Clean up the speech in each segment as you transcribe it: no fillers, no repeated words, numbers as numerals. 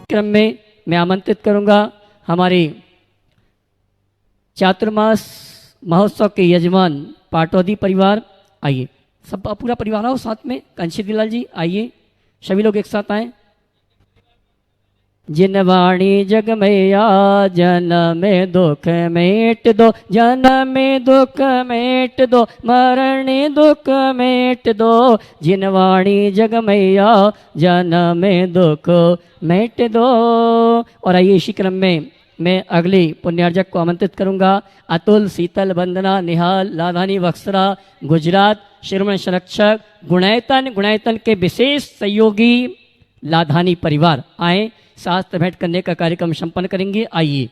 क्रम में मैं आमंत्रित करूंगा हमारे चातुर्मास महोत्सव के यजमान पाटौदी परिवार। आइए सब पूरा परिवार आओ साथ में। कंशीलाल जी आइए, सभी लोग एक साथ आए। जिन वाणी जग मैया जन्म में दुख मेट दो, जन्म में दुख मेट दो, मरण दुख मेट दो। जिन वाणी जग मैया जन्म में दुख मेट दो। और आइए इसी क्रम में मैं अगले पुण्यार्जक को आमंत्रित करूंगा। अतुल, शीतल, वंदना, निहाल, लाधानी, वक्सरा, गुजरात श्रीमन संरक्षक गुणायतन के विशेष सहयोगी लाधानी परिवार आए, शास्त्र भेंट करने का कार्यक्रम संपन्न करेंगे। आइए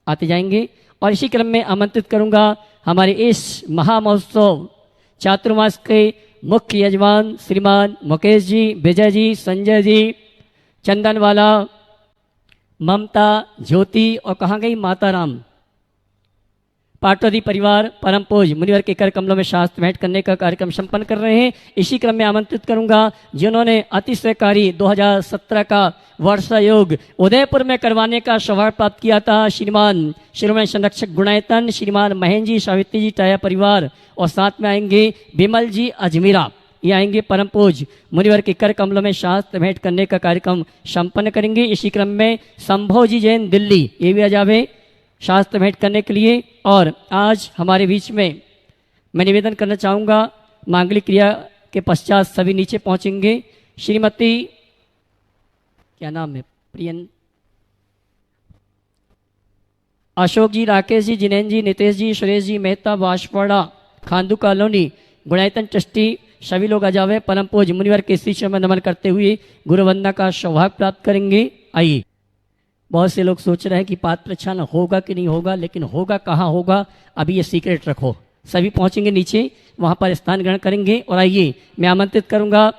आते जाएंगे। और इसी क्रम में आमंत्रित करूंगा हमारे इस महामहोत्सव चातुर्मास के मुख्य यजमान श्रीमान मुकेश जी, विजय जी, संजय जी, चंदनवाला, ममता, ज्योति और कहाँ गई माता राम, पाटौदी परिवार परम पूज मुनिवर के कर कमलों में शास्त्र भेंट करने का कार्यक्रम संपन्न कर रहे हैं। इसी क्रम में आमंत्रित करूंगा जिन्होंने अतिशयकारी 2017 का वर्षा योग उदयपुर में करवाने का सौभाग्य प्राप्त किया था, श्रीमान श्रीमन संरक्षक गुणायतन, श्रीमान महेंद्र जी, सावित्री जी, टाया परिवार। और साथ में आएंगे विमल जी अजमेरा, ये आएंगे परम पूज मुनिवर के कर कमलों में शास्त्र भेंट करने का कार्यक्रम संपन्न करेंगे। इसी क्रम में संभव जी जैन दिल्ली, ये भी आ जावे शास्त्र भेंट करने के लिए। और आज हमारे बीच में मैं निवेदन करना चाहूँगा, मांगलिक क्रिया के पश्चात सभी नीचे पहुँचेंगे। श्रीमती क्या नाम है, प्रियन, अशोक जी, राकेश जी, जिनेन्द्र जी, नितेश जी, सुरेश जी, मेहता, बांसवाड़ा, खांदू कॉलोनी, गुणायतन ट्रस्टी, सभी लोग आ जावे। परम पूज मुनिवर के शिष्य में नमन करते हुए गुरुवंदना का सौभाग्य प्राप्त करेंगे। आइए। बहुत से लोग सोच रहे हैं कि पात्र प्रच्छन्न होगा कि नहीं होगा, लेकिन होगा कहाँ होगा, अभी ये सीक्रेट रखो। सभी पहुंचेंगे नीचे, वहां पर स्थान ग्रहण करेंगे। और आइए मैं आमंत्रित करूंगा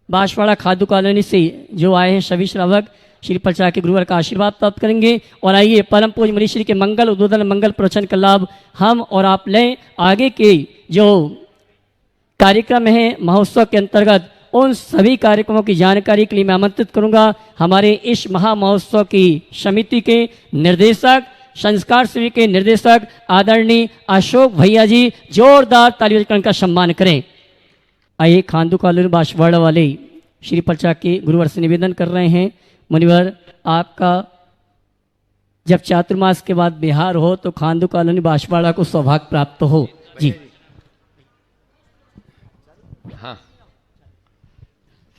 बांसवाड़ा खादू कॉलोनी से जो आए हैं सभी श्रावक श्री प्रचार के गुरुवर का आशीर्वाद प्राप्त करेंगे। और आइए परम पूज मुनिश्री के मंगल उद्बोधन मंगल प्रवचन का लाभ हम और आप लें। आगे के जो कार्यक्रम है महोत्सव के अंतर्गत, उन सभी कार्यक्रमों की जानकारी के लिए मैं आमंत्रित करूंगा हमारे इस महामहोत्सव की समिति के निर्देशक, संस्कार शिविर के निर्देशक आदरणीय अशोक भैया जी। जोरदार ताली बजाकर उनका सम्मान करें। आइए खांदू कॉलोनी बांसवाड़ा वाले श्री प्रचार के गुरुवर से निवेदन कर रहे हैं, मुनिवर आपका जब चातुर्मास के बाद बिहार हो तो खांदू कॉलोनी बांसवाड़ा को सौभाग्य प्राप्त हो जी। हाँ,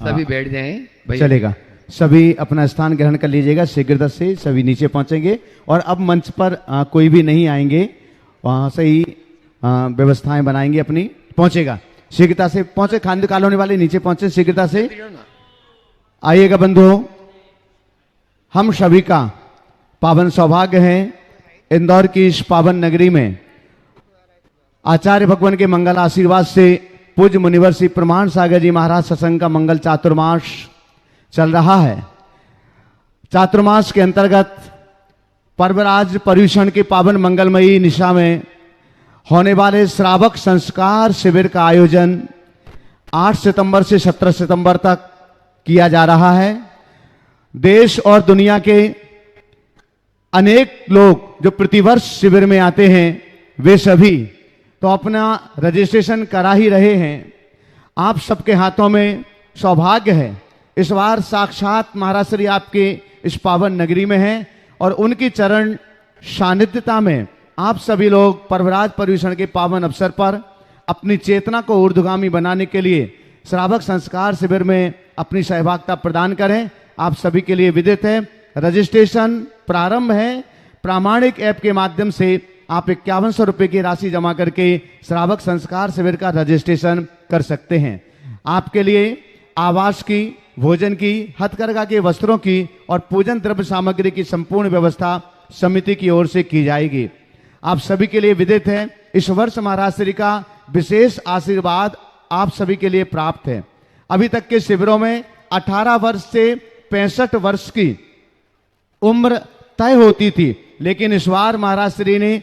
सभी बैठ जाएं। चलेगा, सभी अपना स्थान ग्रहण कर लीजिएगा शीघ्रता से। सभी नीचे पहुंचेंगे और अब मंच पर कोई भी नहीं आएंगे, वहां से ही व्यवस्थाएं बनाएंगे अपनी। पहुंचेगा शीघ्रता से, पहुंचे खांदू कॉलोनी वाले नीचे पहुंचे शीघ्रता से। आइएगा बंधुओं, हम सभी का पावन सौभाग्य है इंदौर की इस पावन नगरी में आचार्य भगवान के मंगल आशीर्वाद से पूज्य मुनिवर श्री प्रमाण सागर जी महाराज सत्संग का मंगल चातुर्मास चल रहा है। चातुर्मास के अंतर्गत पर्वराज पर्यूषण के पावन मंगलमयी निशा में होने वाले श्रावक संस्कार शिविर का आयोजन 8 सितंबर से 17 सितंबर तक किया जा रहा है। देश और दुनिया के अनेक लोग जो प्रतिवर्ष शिविर में आते हैं, वे सभी तो अपना रजिस्ट्रेशन करा ही रहे हैं। आप सबके हाथों में सौभाग्य है, इस बार साक्षात महाराज श्री आपके इस पावन नगरी में हैं और उनकी चरण सानिध्यता में आप सभी लोग पर्वराज पर्यूषण के पावन अवसर पर अपनी चेतना को ऊर्ध्वगामी बनाने के लिए श्रावक संस्कार शिविर में अपनी सहभागिता प्रदान करें। आप सभी के लिए विदित है, रजिस्ट्रेशन प्रारंभ है। प्रामाणिक ऐप के माध्यम से आप 5100 रुपये की राशि जमा करके श्रावक संस्कार शिविर का रजिस्ट्रेशन कर सकते हैं। आपके लिए आवास की, भोजन की, हथकरघा के वस्त्रों की और पूजन द्रव्य सामग्री की संपूर्ण व्यवस्था समिति की ओर से की जाएगी। आप सभी के लिए विदित है, इस वर्ष महाराज श्री का विशेष आशीर्वाद आप सभी के लिए प्राप्त है। अभी तक के शिविरों में 18 वर्ष से 65 वर्ष की उम्र तय होती थी, लेकिन इस बार महाराज श्री ने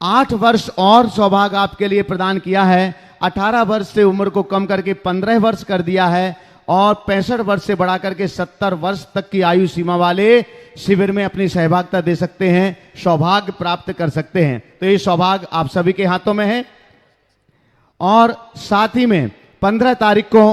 8 वर्ष और सौभाग्य आपके लिए प्रदान किया है। 18 वर्ष से उम्र को कम करके 15 वर्ष कर दिया है और 65 वर्ष से बढ़ा करके 70 वर्ष तक की आयु सीमा वाले शिविर में अपनी सहभागिता दे सकते हैं, सौभाग्य प्राप्त कर सकते हैं। तो ये सौभाग्य आप सभी के हाथों में है। और साथ ही में 15 तारीख को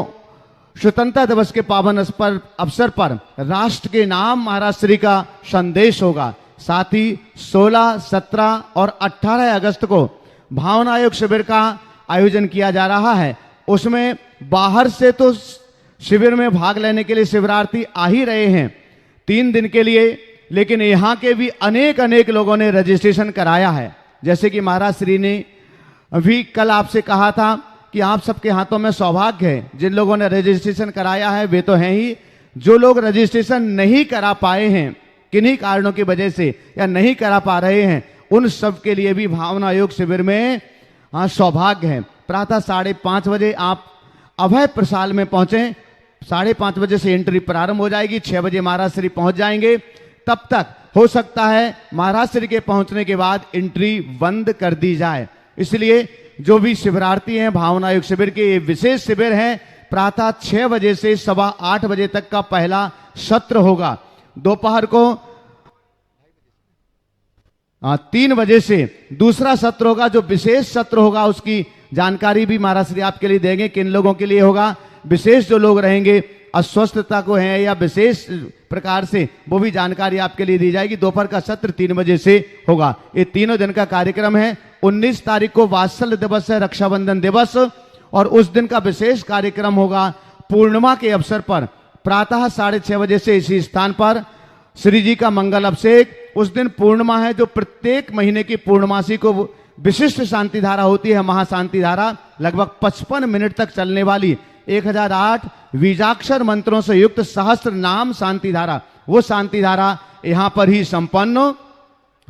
स्वतंत्रता दिवस के पावन अवसर पर राष्ट्र के नाम महाराज श्री का संदेश होगा। साथ ही 16, 17 और 18 अगस्त को भावना आयोग शिविर का आयोजन किया जा रहा है। उसमें बाहर से तो शिविर में भाग लेने के लिए शिविरार्थी आ ही रहे हैं 3 दिन के लिए, लेकिन यहाँ के भी अनेक लोगों ने रजिस्ट्रेशन कराया है। जैसे कि महाराज श्री ने अभी कल आपसे कहा था कि आप सबके हाथों में सौभाग्य है। जिन लोगों ने रजिस्ट्रेशन कराया है वे तो हैं ही, जो लोग रजिस्ट्रेशन नहीं करा पाए हैं किन्हीं कारणों की वजह से या नहीं करा पा रहे हैं, उन सब के लिए भी भावना योग शिविर में सौभाग्य है। प्रातः 5:30 बजे आप अभय प्रसाल में पहुंचे। 5:30 बजे से एंट्री प्रारंभ हो जाएगी। 6 बजे महाराज श्री पहुंच जाएंगे। तब तक हो सकता है महाराज श्री के पहुंचने के बाद एंट्री बंद कर दी जाए। इसलिए जो भी शिविरार्थी हैं भावना योग शिविर के, ये विशेष शिविर है। प्रातः 6 बजे से 8:15 बजे तक का पहला सत्र होगा। दोपहर को 3 बजे से दूसरा सत्र होगा। जो विशेष सत्र होगा उसकी जानकारी भी महाराज श्री आपके लिए देंगे, किन लोगों के लिए होगा। विशेष जो लोग रहेंगे अस्वस्थता को हैं या विशेष प्रकार से, वो भी जानकारी आपके लिए दी जाएगी। दोपहर का सत्र 3 बजे से होगा। ये तीनों दिन का कार्यक्रम है। 19 तारीख को वात्सल्य दिवस है, रक्षाबंधन दिवस, और उस दिन का विशेष कार्यक्रम होगा पूर्णिमा के अवसर पर। प्रातः 6:30 बजे से इसी स्थान पर श्री जी का मंगल अभिषेक। उस दिन पूर्णिमा है, जो प्रत्येक महीने की पूर्णमासी को विशिष्ट शांति धारा होती है, महाशांति धारा, लगभग 55 मिनट तक चलने वाली 1008 बीजाक्षर मंत्रों से युक्त सहस्त्र नाम शांति धारा, वो शांति धारा यहां पर ही संपन्न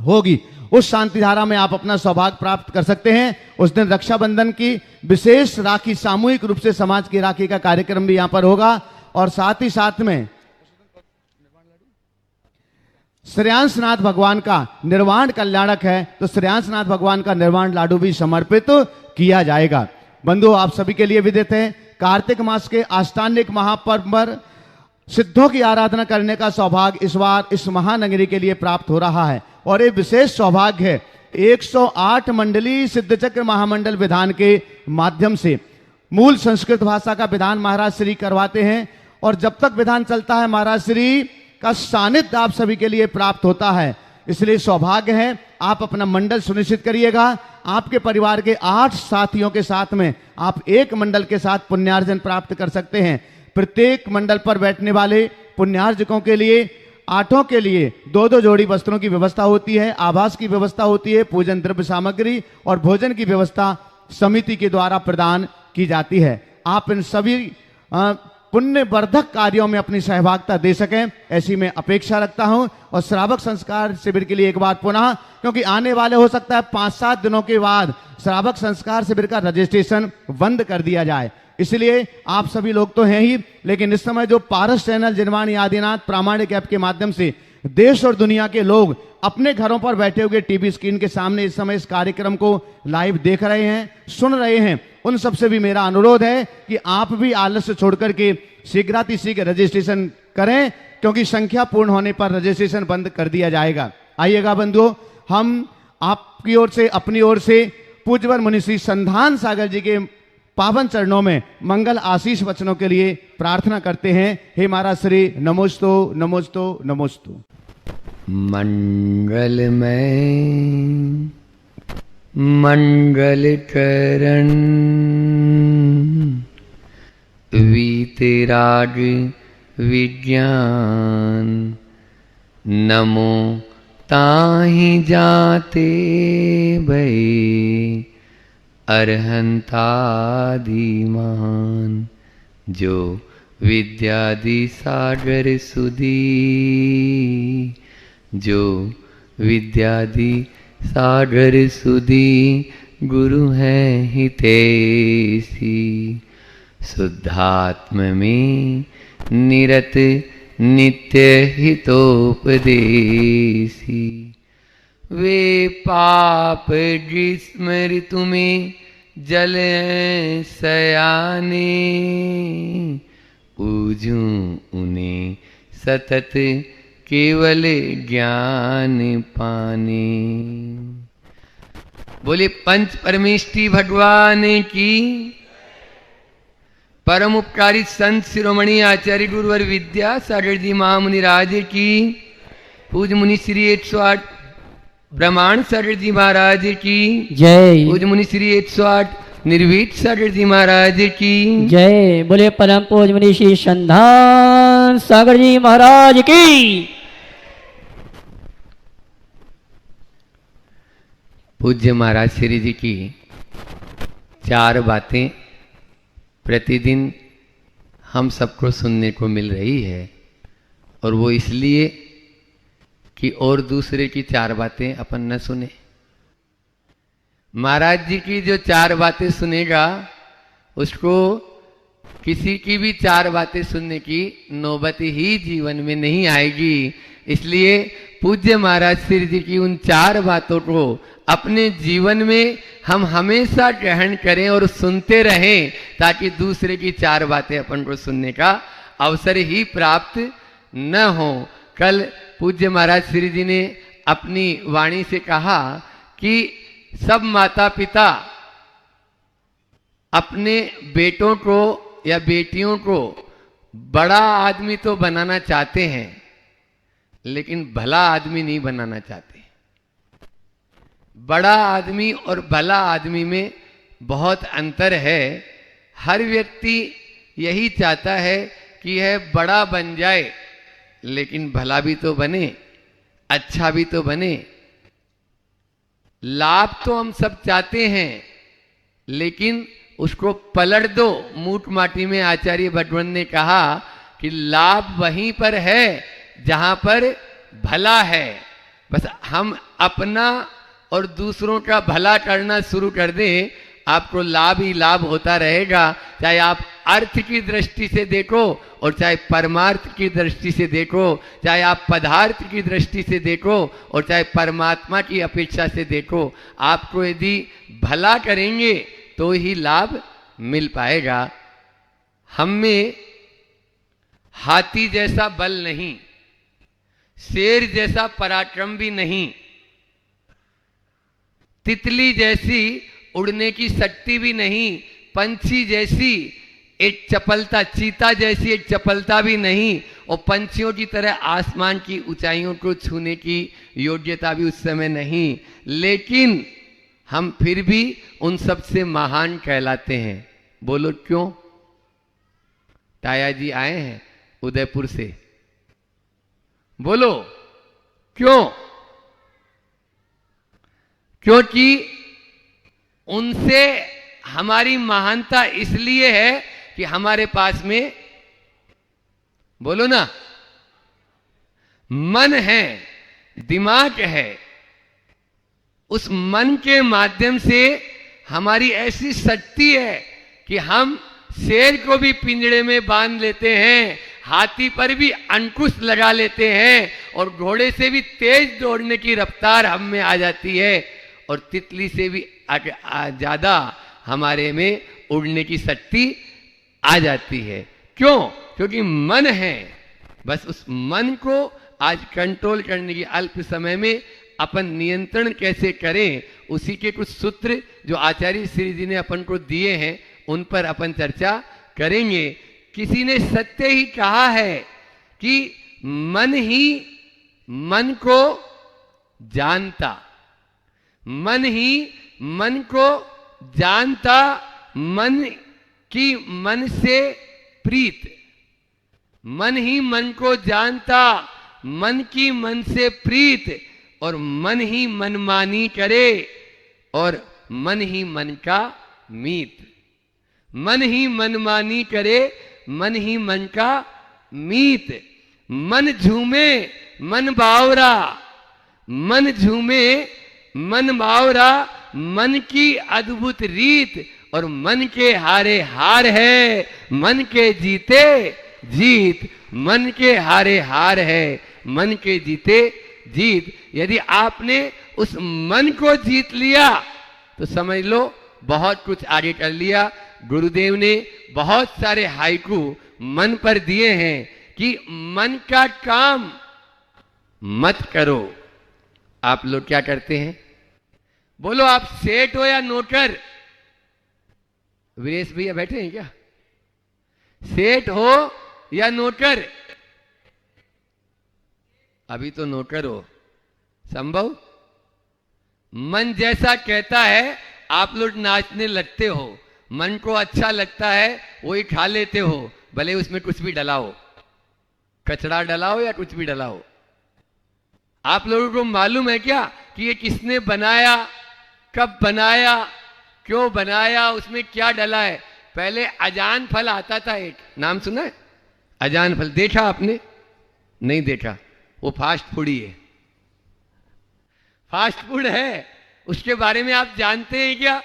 होगी। उस शांति धारा में आप अपना सौभाग्य प्राप्त कर सकते हैं। उस दिन रक्षाबंधन की विशेष राखी, सामूहिक रूप से समाज की राखी का कार्यक्रम भी यहां पर होगा। और साथ ही साथ में श्रेयांशनाथ भगवान का निर्वाण कल्याणक है, तो श्रेयांशनाथ भगवान का निर्वाण लाडू भी समर्पित किया जाएगा। बंधु, आप सभी के लिए विदित है, कार्तिक मास के आष्टान्निक महापर्व पर सिद्धों की आराधना करने का सौभाग्य इस बार इस महानगरी के लिए प्राप्त हो रहा है। और ये विशेष सौभाग्य है 108 मंडली सिद्धचक्र महामंडल विधान के माध्यम से। मूल संस्कृत भाषा का विधान महाराज श्री करवाते हैं, और जब तक विधान चलता है महाराज श्री का सानिध्य आप सभी के लिए प्राप्त होता है। इसलिए सौभाग्य है, आप अपना मंडल सुनिश्चित करिएगा। आपके परिवार के 8 साथियों के साथ में आप एक मंडल के साथ पुण्यार्जन प्राप्त कर सकते हैं। प्रत्येक मंडल पर बैठने वाले पुण्यार्जकों के लिए 8 के लिए 2-2 जोड़ी वस्त्रों की व्यवस्था होती है, आवास की व्यवस्था होती है, पूजन द्रव्य सामग्री और भोजन की व्यवस्था समिति के द्वारा प्रदान की जाती है। आप इन सभी पुण्यवर्धक कार्यों में अपनी सहभागिता दे सकें, ऐसी मैं अपेक्षा रखता हूं। और श्रावक संस्कार शिविर के लिए एक बार पुनः, क्योंकि आने वाले हो सकता है 5-7 दिनों के बाद श्रावक संस्कार शिविर का रजिस्ट्रेशन बंद कर दिया जाए। इसलिए आप सभी लोग तो हैं ही, लेकिन इस समय जो पारस चैनल जिनवाणी आदिनाथ प्रामाणिक ऐप के माध्यम से देश और दुनिया के लोग अपने घरों पर बैठे हुए टीवी स्क्रीन के सामने इस समय इस कार्यक्रम को लाइव देख रहे हैं, सुन रहे हैं, उन सबसे भी मेरा अनुरोध है कि आप भी आलस्य छोड़कर के शीघ्रातिशीघ्र रजिस्ट्रेशन करें, क्योंकि संख्या पूर्ण होने पर रजिस्ट्रेशन बंद कर दिया जाएगा। आइएगा बंधुओं, हम आपकी ओर से, अपनी ओर से पूज्यवर मुनि श्री संधान सागर जी के पावन चरणों में मंगल आशीष वचनों के लिए प्रार्थना करते हैं। हे महाराज श्री, नमोस्तु नमोस्तु नमोस्तु। मंगलमय मंगल चरण वीतराग विज्ञान, नमो ताहि जाते भई अरहंतादिमान, जो विद्यादि सागर सुधी, जो विद्यादि सागर सुधी, गुरु है हितैषी, शुद्धात्म में निरत नित्य हितोपदेशी, वे पाप जिस्मृतु में जल सयाने, ऊजूं उन्हें सतत केवल ज्ञान पाने। बोले पंच परमेष्टि भगवान की। परम उपकारी संत शिरोमणि आचार्य गुरुवर विद्या सागर जी महामुनि राज की। पूज मुनि श्री 108 ब्रह्मांड सागर जी महाराज की जय। पूज मुनि श्री 108 निर्भीत सागर जी महाराज की जय। बोले परम पूज मुनि श्री संधान सागर जी महाराज की। पूज्य महाराज श्री जी की 4 बातें प्रतिदिन हम सबको सुनने को मिल रही है, और वो इसलिए कि और दूसरे की 4 बातें अपन न सुने। महाराज जी की जो 4 बातें सुनेगा उसको किसी की भी 4 बातें सुनने की नौबत ही जीवन में नहीं आएगी। इसलिए पूज्य महाराज श्री जी की उन 4 बातों को अपने जीवन में हम हमेशा ग्रहण करें और सुनते रहें, ताकि दूसरे की 4 बातें अपन को सुनने का अवसर ही प्राप्त न हो। कल पूज्य महाराज श्री जी ने अपनी वाणी से कहा कि सब माता पिता अपने बेटों को या बेटियों को बड़ा आदमी तो बनाना चाहते हैं, लेकिन भला आदमी नहीं बनाना चाहते। बड़ा आदमी और भला आदमी में बहुत अंतर है। हर व्यक्ति यही चाहता है कि यह बड़ा बन जाए, लेकिन भला भी तो बने, अच्छा भी तो बने। लाभ तो हम सब चाहते हैं, लेकिन उसको पलट दो। मूठ माटी में आचार्य भगवान ने कहा कि लाभ वहीं पर है जहां पर भला है। बस हम अपना और दूसरों का भला करना शुरू कर दें, आपको लाभ ही लाभ होता रहेगा। चाहे आप अर्थ की दृष्टि से देखो और चाहे परमार्थ की दृष्टि से देखो, चाहे आप पदार्थ की दृष्टि से देखो और चाहे परमात्मा की अपेक्षा से देखो। आपको यदि भला करेंगे तो ही लाभ मिल पाएगा। हम में हाथी जैसा बल नहीं, शेर जैसा पराक्रम भी नहीं, तितली जैसी उड़ने की शक्ति भी नहीं, पंछी जैसी एक चपलता, चीता जैसी एक चपलता भी नहीं, और पंछियों की तरह आसमान की ऊंचाइयों को छूने की योग्यता भी उस समय नहीं। लेकिन हम फिर भी उन सबसे महान कहलाते हैं। बोलो क्यों? ताया जी आए हैं उदयपुर से, बोलो क्यों? क्योंकि उनसे हमारी महानता इसलिए है कि हमारे पास में, बोलो ना, मन है, दिमाग है। उस मन के माध्यम से हमारी ऐसी शक्ति है कि हम शेर को भी पिंजड़े में बांध लेते हैं, हाथी पर भी अंकुश लगा लेते हैं, और घोड़े से भी तेज दौड़ने की रफ्तार हम में आ जाती है, और तितली से भी ज्यादा हमारे में उड़ने की शक्ति आ जाती है। क्यों? क्योंकि मन है। बस उस मन को आज कंट्रोल करने की अल्प समय में अपन नियंत्रण कैसे करें, उसी के कुछ सूत्र जो आचार्य श्री जी ने अपन को दिए हैं उन पर अपन चर्चा करेंगे। किसी ने सत्य ही कहा है कि मन ही मन को जानता, मन ही मन को जानता, मन की मन से प्रीत। मन ही मन को जानता, मन की मन से प्रीत, और मन ही मनमानी करे, और मन ही मन का मीत। मन ही मनमानी करे, मन ही मन का मीत। मन झूमे मन बावरा, मन झूमे मन बावरा, मन की अद्भुत रीत, और मन के हारे हार है, मन के जीते जीत। मन के हारे हार है, मन के जीते जीत। यदि आपने उस मन को जीत लिया तो समझ लो बहुत कुछ आगे कर लिया। गुरुदेव ने बहुत सारे हाइकू मन पर दिए हैं कि मन का काम मत करो। आप लोग क्या करते हैं? बोलो, आप सेठ हो या नौकर? वीरेश भैया बैठे हैं क्या? सेठ हो या नौकर? अभी तो नौकर हो। संभव? मन जैसा कहता है आप लोग नाचने लगते हो, मन को अच्छा लगता है वही खा लेते हो, भले उसमें कुछ भी डलाओ, कचरा डलाओ या कुछ भी डलाओ। आप लोगों को मालूम है क्या कि ये किसने बनाया, कब बनाया, क्यों बनाया, उसमें क्या डला है? पहले अजान फल आता था, एक नाम सुना है? अजान फल देखा आपने? नहीं देखा। वो फास्ट फूड ही है, फास्ट फूड है। उसके बारे में आप जानते हैं क्या?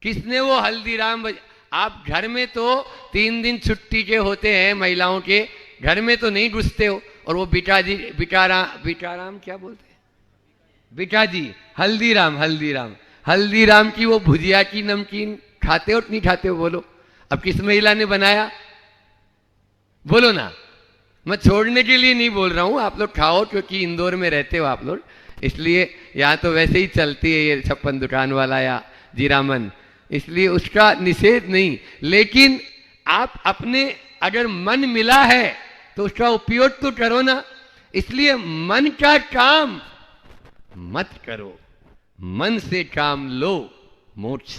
किसने वो हल्दीराम आप घर में तो 3 दिन छुट्टी के होते हैं महिलाओं के, घर में तो नहीं घुसते हो। और वो बिटाराम क्या बोलते हैं? बिटाजी, हल्दीराम की वो भुजिया की नमकीन खाते हो नहीं खाते हो? बोलो, अब किस महिला ने बनाया? बोलो ना। मैं छोड़ने के लिए नहीं बोल रहा हूं, आप लोग खाओ, क्योंकि इंदौर में रहते हो आप लोग, इसलिए यहाँ तो वैसे ही चलती है ये 56 दुकान वाला या जीरामन, इसलिए उसका निषेध नहीं। लेकिन आप अपने अगर मन मिला है तो उसका उपयोग तो करो ना। इसलिए मन का काम मत करो, मन से काम लो, मोक्ष।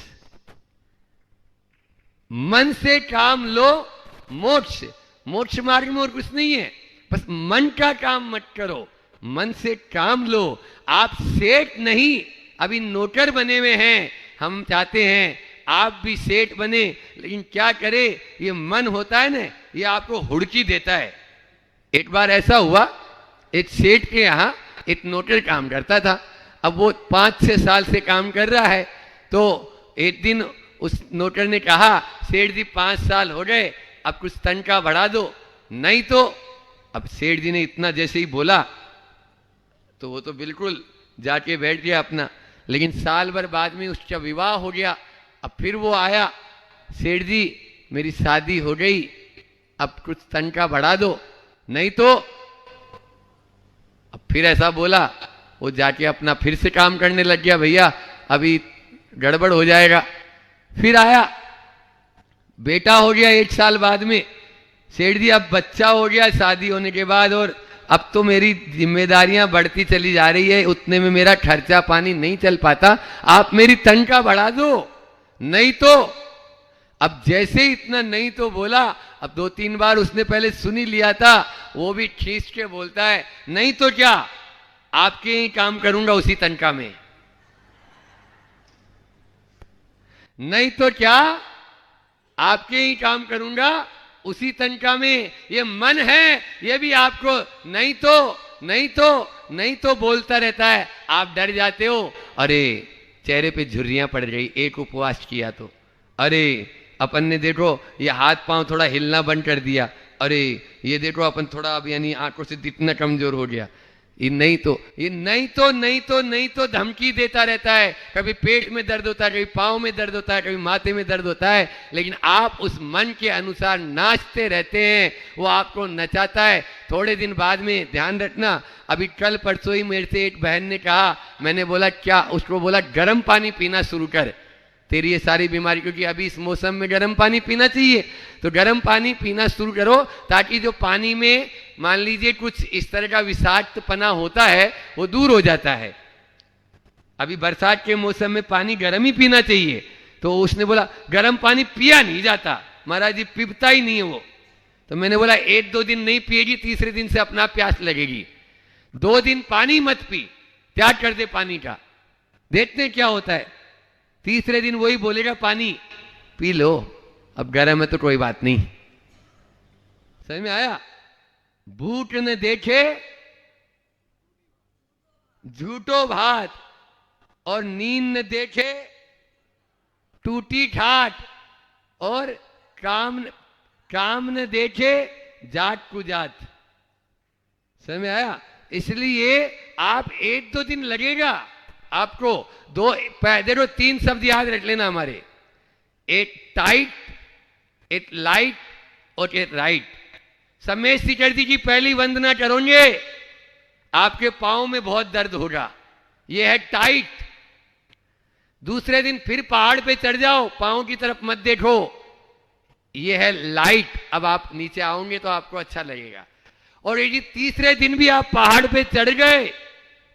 मन से काम लो, मोक्ष। मोक्ष मार्ग में और कुछ नहीं है, बस मन का काम मत करो, मन से काम लो। आप सेठ नहीं, अभी नौकर बने हुए हैं। हम चाहते हैं आप भी सेठ बने, लेकिन क्या करे, ये मन होता है ना, ये आपको हुड़की देता है। एक बार ऐसा हुआ, एक सेठ के यहाँ एक नौकर काम करता था। अब वो 5-6 साल से काम कर रहा है। तो एक दिन उस नौकर ने कहा, सेठ जी 5 साल हो गए, अब कुछ तनख्वाह बढ़ा दो, नहीं तो। अब सेठ जी ने इतना जैसे ही बोला तो वो तो बिल्कुल जाके बैठ गया अपना। लेकिन साल भर बाद में उसका विवाह हो गया। अब फिर वो आया, सेठ जी मेरी शादी हो गई, अब कुछ तनख्वाह बढ़ा दो, नहीं तो। अब फिर ऐसा बोला, वो जाके अपना फिर से काम करने लग गया, भैया अभी गड़बड़ हो जाएगा। फिर आया, बेटा हो गया 1 साल बाद में, सेठ जी अब बच्चा हो गया शादी होने के बाद, और अब तो मेरी जिम्मेदारियां बढ़ती चली जा रही है, उतने में मेरा खर्चा पानी नहीं चल पाता, आप मेरी तनख्वाह बढ़ा दो, नहीं तो। अब जैसे ही इतना नहीं तो बोला, अब 2-3 बार उसने पहले सुन ही लिया था, वो भी खींच के बोलता है, नहीं तो क्या, आपके ही काम करूंगा उसी तनख्वाह में, नहीं तो क्या, आपके ही काम करूंगा उसी तनख्वाह में। ये मन है, ये भी आपको नहीं तो, नहीं तो, नहीं तो बोलता रहता है। आप डर जाते हो, अरे चेहरे पे झुर्रियां पड़ गई, एक उपवास किया तो, अरे अपन ने देखो ये हाथ पांव थोड़ा हिलना बंद कर दिया, अरे ये देखो अपन थोड़ा अब यानी आंखों से इतना कमजोर हो गया। ये नहीं तो, ये नहीं तो, नहीं तो, नहीं तो धमकी देता रहता है। कभी पेट में दर्द होता है, कभी पाँव में दर्द होता है, कभी माथे में दर्द होता है, लेकिन आप उस मन के अनुसार नाचते रहते हैं, वो आपको नचाता है। थोड़े दिन बाद में ध्यान रखना, अभी कल परसों ही मेरे से एक बहन ने कहा, मैंने बोला क्या, उसको बोला गर्म पानी पीना शुरू कर, तेरी ये सारी बीमारी, क्योंकि अभी इस मौसम में गर्म पानी पीना चाहिए, तो गर्म पानी पीना शुरू करो, ताकि जो पानी में मान लीजिए कुछ इस तरह का विषाक्तपना होता है वो दूर हो जाता है। अभी बरसात के मौसम में पानी गर्म ही पीना चाहिए। तो उसने बोला गर्म पानी पिया नहीं जाता, महाराज जी पीता ही नहीं है वो। तो मैंने बोला 1-2 दिन नहीं पिएगी, तीसरे दिन से अपना प्यास लगेगी। 2 दिन पानी मत पी, त्याग कर दे पानी का, देखते क्या होता है। तीसरे दिन वही बोलेगा पानी पी लो, अब गर्म है तो कोई बात नहीं। समझ में आया? भूख न देखे झूठो भात, और नींद न देखे टूटी ठाट, और काम न देखे जाट कुजात। समझ में आया? इसलिए आप 1-2 दिन लगेगा आपको, देखो 3 शब्द याद रख लेना हमारे, एक टाइट, एक लाइट ओके राइट। समेश चटर्जी की पहली वंदना करोगे, आपके पांव में बहुत दर्द होगा, ये है टाइट। दूसरे दिन फिर पहाड़ पे चढ़ जाओ, पांव की तरफ मत देखो, ये है लाइट। अब आप नीचे आओगे तो आपको अच्छा लगेगा। और यदि तीसरे दिन भी आप पहाड़ पे चढ़ गए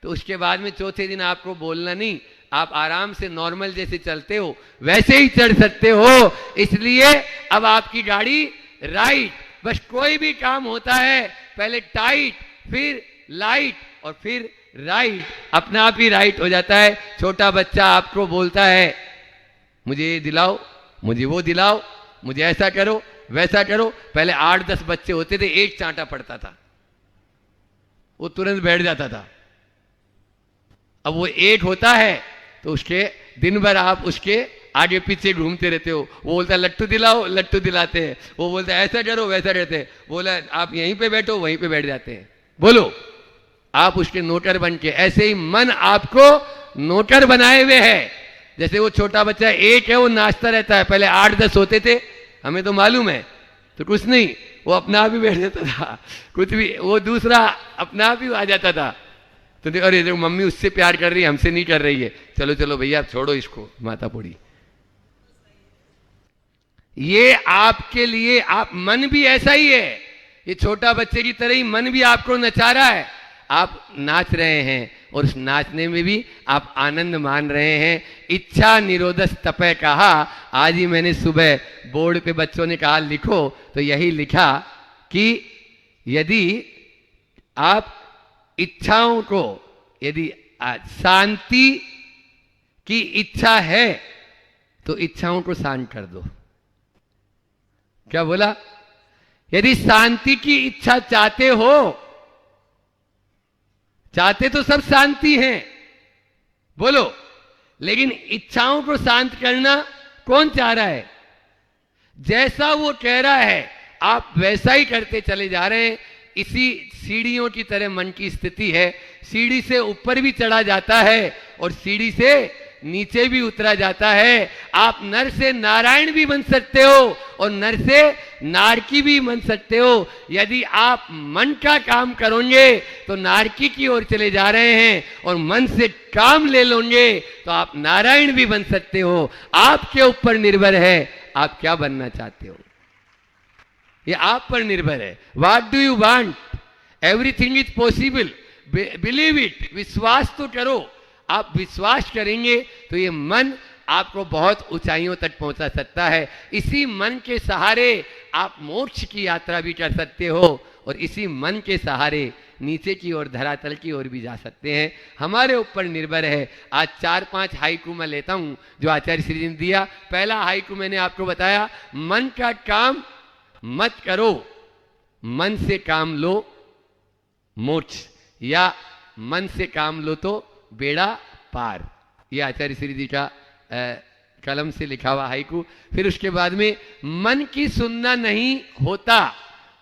तो उसके बाद में चौथे दिन आपको बोलना नहीं, आप आराम से नॉर्मल जैसे चलते हो वैसे ही चढ़ सकते हो। इसलिए अब आपकी गाड़ी राइट। बस कोई भी काम होता है पहले टाइट, फिर लाइट और फिर राइट, अपना आप ही राइट हो जाता है। छोटा बच्चा आपको बोलता है मुझे ये दिलाओ, मुझे वो दिलाओ, मुझे ऐसा करो वैसा करो। पहले 8-10 बच्चे होते थे, एक चांटा पड़ता था, वो तुरंत बैठ जाता था। अब वो एक होता है तो उसके दिन भर आप उसके आगे पीछे घूमते रहते हो। वो बोलता है लट्टू दिलाओ, लट्टू दिलाते हैं। वो बोलता है ऐसा करो वैसा करते हैं। बोला आप यहीं पे बैठो, वहीं पे बैठ जाते हैं। बोलो, आप उसके नौकर बन के। ऐसे ही मन आपको नौकर बनाए हुए है। जैसे वो छोटा बच्चा एक है, वो नाचता रहता है। पहले 8-10 होते थे, हमें तो मालूम है, तो कुछ नहीं, वो अपना आप ही बैठ जाता था। कुछ भी, वो दूसरा अपना आप ही आ जाता था। तो अरे देखो मम्मी उससे प्यार कर रही है, हमसे नहीं कर रही है, चलो चलो भैया आप छोड़ो इसको, माता पोड़ी। ये आपके लिए, आप मन भी ऐसा ही है, ये छोटा बच्चे की तरह ही मन भी आपको नचा रहा है। आप नाच रहे हैं और उस नाचने में भी आप आनंद मान रहे हैं। इच्छा निरोधस तपय कहा। आज ही मैंने सुबह बोर्ड पे बच्चों ने कहा लिखो, तो यही लिखा कि यदि आप इच्छाओं को, यदि शांति की इच्छा है तो इच्छाओं को शांत कर दो। क्या बोला? यदि शांति की इच्छा चाहते हो, चाहते तो सब शांति हैं, बोलो, लेकिन इच्छाओं को शांत करना कौन चाह रहा है? जैसा वो कह रहा है आप वैसा ही करते चले जा रहे हैं। इसी सीढ़ियों की तरह मन की स्थिति है। सीढ़ी से ऊपर भी चढ़ा जाता है और सीढ़ी से नीचे भी उतरा जाता है। आप नर से नारायण भी बन सकते हो और नर से नारकी भी बन सकते हो। यदि आप मन का काम करोगे तो नारकी की ओर चले जा रहे हैं, और मन से काम ले लोगे तो आप नारायण भी बन सकते हो। आपके ऊपर निर्भर है आप क्या बनना चाहते हो, ये आप पर निर्भर है। What do you want? Everything is possible, believe it. विश्वास तो करो। आप विश्वास करेंगे तो ये मन आपको बहुत ऊंचाइयों तक पहुंचा सकता है। इसी मन के सहारे आप मोक्ष की यात्रा भी कर सकते हो, और इसी मन के सहारे नीचे की ओर, धरातल की ओर भी जा सकते हैं। हमारे ऊपर निर्भर है। आज 4-5 हाइकू मैं लेता हूं जो आचार्य श्री जी ने दिया। पहला हाइकू मैंने आपको बताया, मन का काम मत करो, मन से काम लो मोक्ष, या मन से काम लो तो बेड़ा पार। ये आचार्य श्री जी का कलम से लिखा हुआ हाइकू। फिर उसके बाद में, मन की सुनना नहीं होता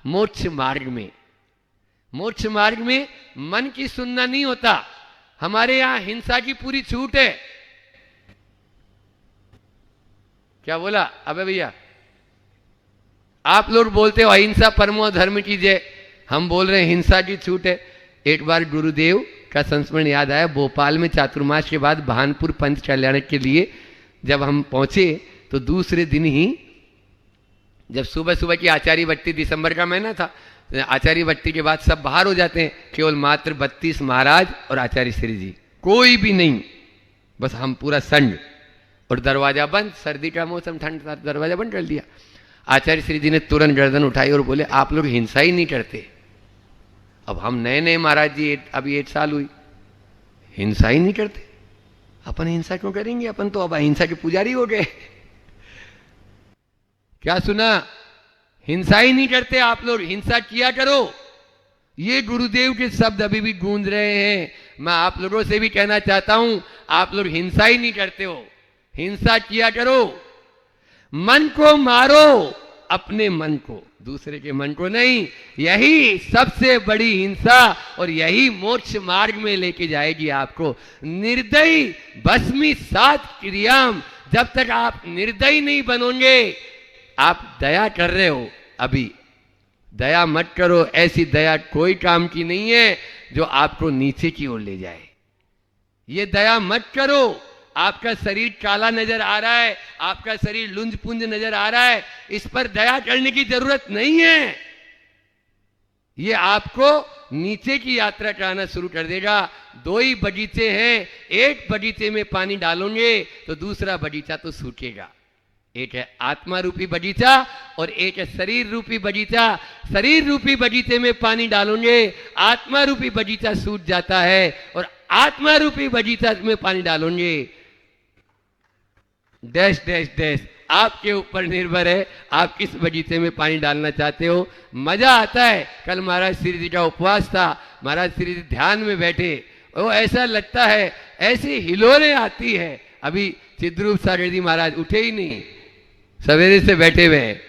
मोक्ष मार्ग में। मोक्ष मार्ग में मन की सुनना नहीं होता। हमारे यहां हिंसा की पूरी छूट है। क्या बोला अबे भैया? आप लोग बोलते हो अहिंसा परमो धर्म की जय, हम बोल रहे हैं हिंसा की छूट है। एक बार गुरुदेव का संस्मरण याद आया। भोपाल में चातुर्मास के बाद भानपुर पंच कल्याण के लिए जब हम पहुंचे तो दूसरे दिन ही, जब सुबह सुबह की आचार्य बट्टी, दिसंबर का महीना था, आचार्य बट्टी के बाद सब बाहर हो जाते हैं, केवल मात्र 32 महाराज और आचार्य श्री जी, कोई भी नहीं, बस हम पूरा संड, और दरवाजा बंद। सर्दी का मौसम, ठंड था, दरवाजा बंद कर दिया। आचार्य श्री जी ने तुरंत गर्दन उठाई और बोले आप लोग हिंसा ही नहीं करते। अब हम नए नए महाराज जी, अभी 1 साल हुई, हिंसा ही नहीं करते, अपन हिंसा क्यों करेंगे? अपन तो अब अहिंसा के पुजारी हो गए। क्या सुना? हिंसा ही नहीं करते आप लोग, हिंसा किया करो। ये गुरुदेव के शब्द अभी भी गूंज रहे हैं। मैं आप लोगों से भी कहना चाहता हूं, आप लोग हिंसा ही नहीं करते हो, हिंसा किया करो। मन को मारो, अपने मन को, दूसरे के मन को नहीं। यही सबसे बड़ी हिंसा और यही मोक्ष मार्ग में लेके जाएगी आपको। निर्दयी भस्मी सात क्रियाम, जब तक आप निर्दयी नहीं बनोगे, आप दया कर रहे हो, अभी दया मत करो, ऐसी दया कोई काम की नहीं है जो आपको नीचे की ओर ले जाए। ये दया मत करो। आपका शरीर काला नजर आ रहा है, आपका शरीर लुंज पुंज नजर आ रहा है, इस पर दया करने की जरूरत नहीं है। ये आपको नीचे की यात्रा कराना शुरू कर देगा। दो ही बगीचे हैं, एक बगीचे में पानी डालोगे तो दूसरा बगीचा तो सूखेगा। एक है आत्मा रूपी बगीचा और एक है शरीर रूपी बगीचा। शरीर रूपी बगीचे में पानी डालोगे, आत्मा रूपी बगीचा सूख जाता है, और आत्मा रूपी बगीचा में पानी डालोगे, डैश डैश डैश आपके ऊपर निर्भर है आप किस बगीचे में पानी डालना चाहते हो। मजा आता है। कल महाराज श्री जी का उपवास था, महाराज श्री जी ध्यान में बैठे, वो ऐसा लगता है, ऐसी हिलोरें आती है। अभी चिद्रूप सागर जी महाराज उठे ही नहीं, सवेरे से बैठे हुए हैं।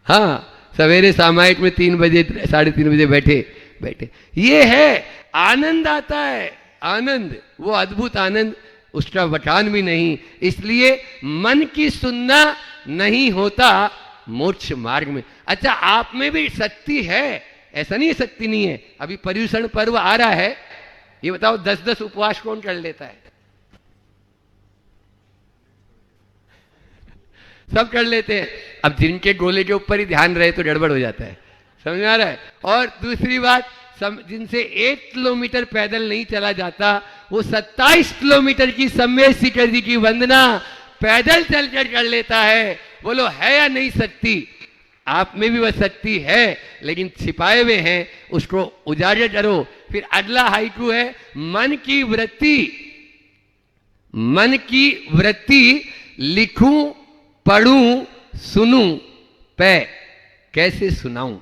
हाँ, सवेरे सामायिक में 3 बजे 3:30 बजे बैठे। ये है आनंद आता है, आनंद, वो अद्भुत आनंद, उसका बखान भी नहीं। इसलिए मन की सुनना नहीं होता मोक्ष मार्ग में। अच्छा, आप में भी शक्ति है, ऐसा नहीं है शक्ति नहीं है। अभी पर्युषण पर्व आ रहा है, ये बताओ 10-10 उपवास कौन कर लेता है? सब कर लेते हैं। अब जिनके गोले के ऊपर ही ध्यान रहे तो गड़बड़ हो जाता है, समझ में आ रहा है। और दूसरी बात, जिनसे 1 किलोमीटर पैदल नहीं चला जाता, वो 27 किलोमीटर की सम्मेद शिखर जी की वंदना पैदल चलकर कर लेता है। बोलो है या नहीं शक्ति? आप में भी वह शक्ति है, लेकिन छिपाए हुए हैं, उसको उजागर करो। फिर अगला हाइकू है मन की वृत्ति। मन की वृत्ति लिखूं, पढ़ूं, सुनूं, पै कैसे सुनाऊं?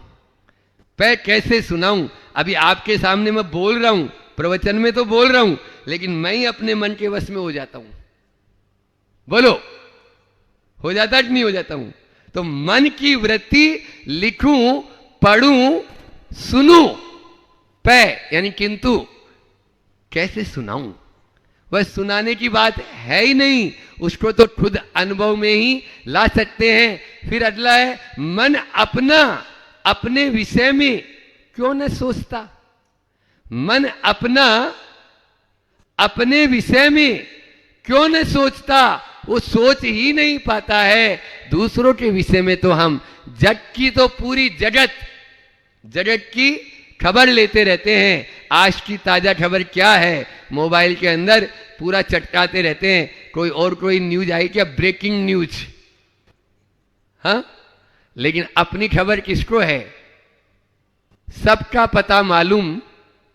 पै कैसे सुनाऊं? अभी आपके सामने मैं बोल रहा हूं, प्रवचन में तो बोल रहा हूं, लेकिन मैं ही अपने मन के वश में हो जाता हूं। बोलो, हो जाता कि नहीं हो जाता हूं? तो मन की वृत्ति लिखूं, पढ़ूं, सुनूं, पै यानी किंतु कैसे सुनाऊं? वह सुनाने की बात है ही नहीं, उसको तो खुद अनुभव में ही ला सकते हैं। फिर अगला है मन अपना अपने विषय में क्यों न सोचता? मन अपना अपने विषय में क्यों न सोचता? वो सोच ही नहीं पाता है। दूसरों के विषय में तो हम जग की तो पूरी जगत की खबर लेते रहते हैं। आज की ताजा खबर क्या है? मोबाइल के अंदर पूरा चटकाते रहते हैं। कोई न्यूज आई क्या? Breaking news. हाँ, लेकिन अपनी खबर किसको है? सबका पता मालूम,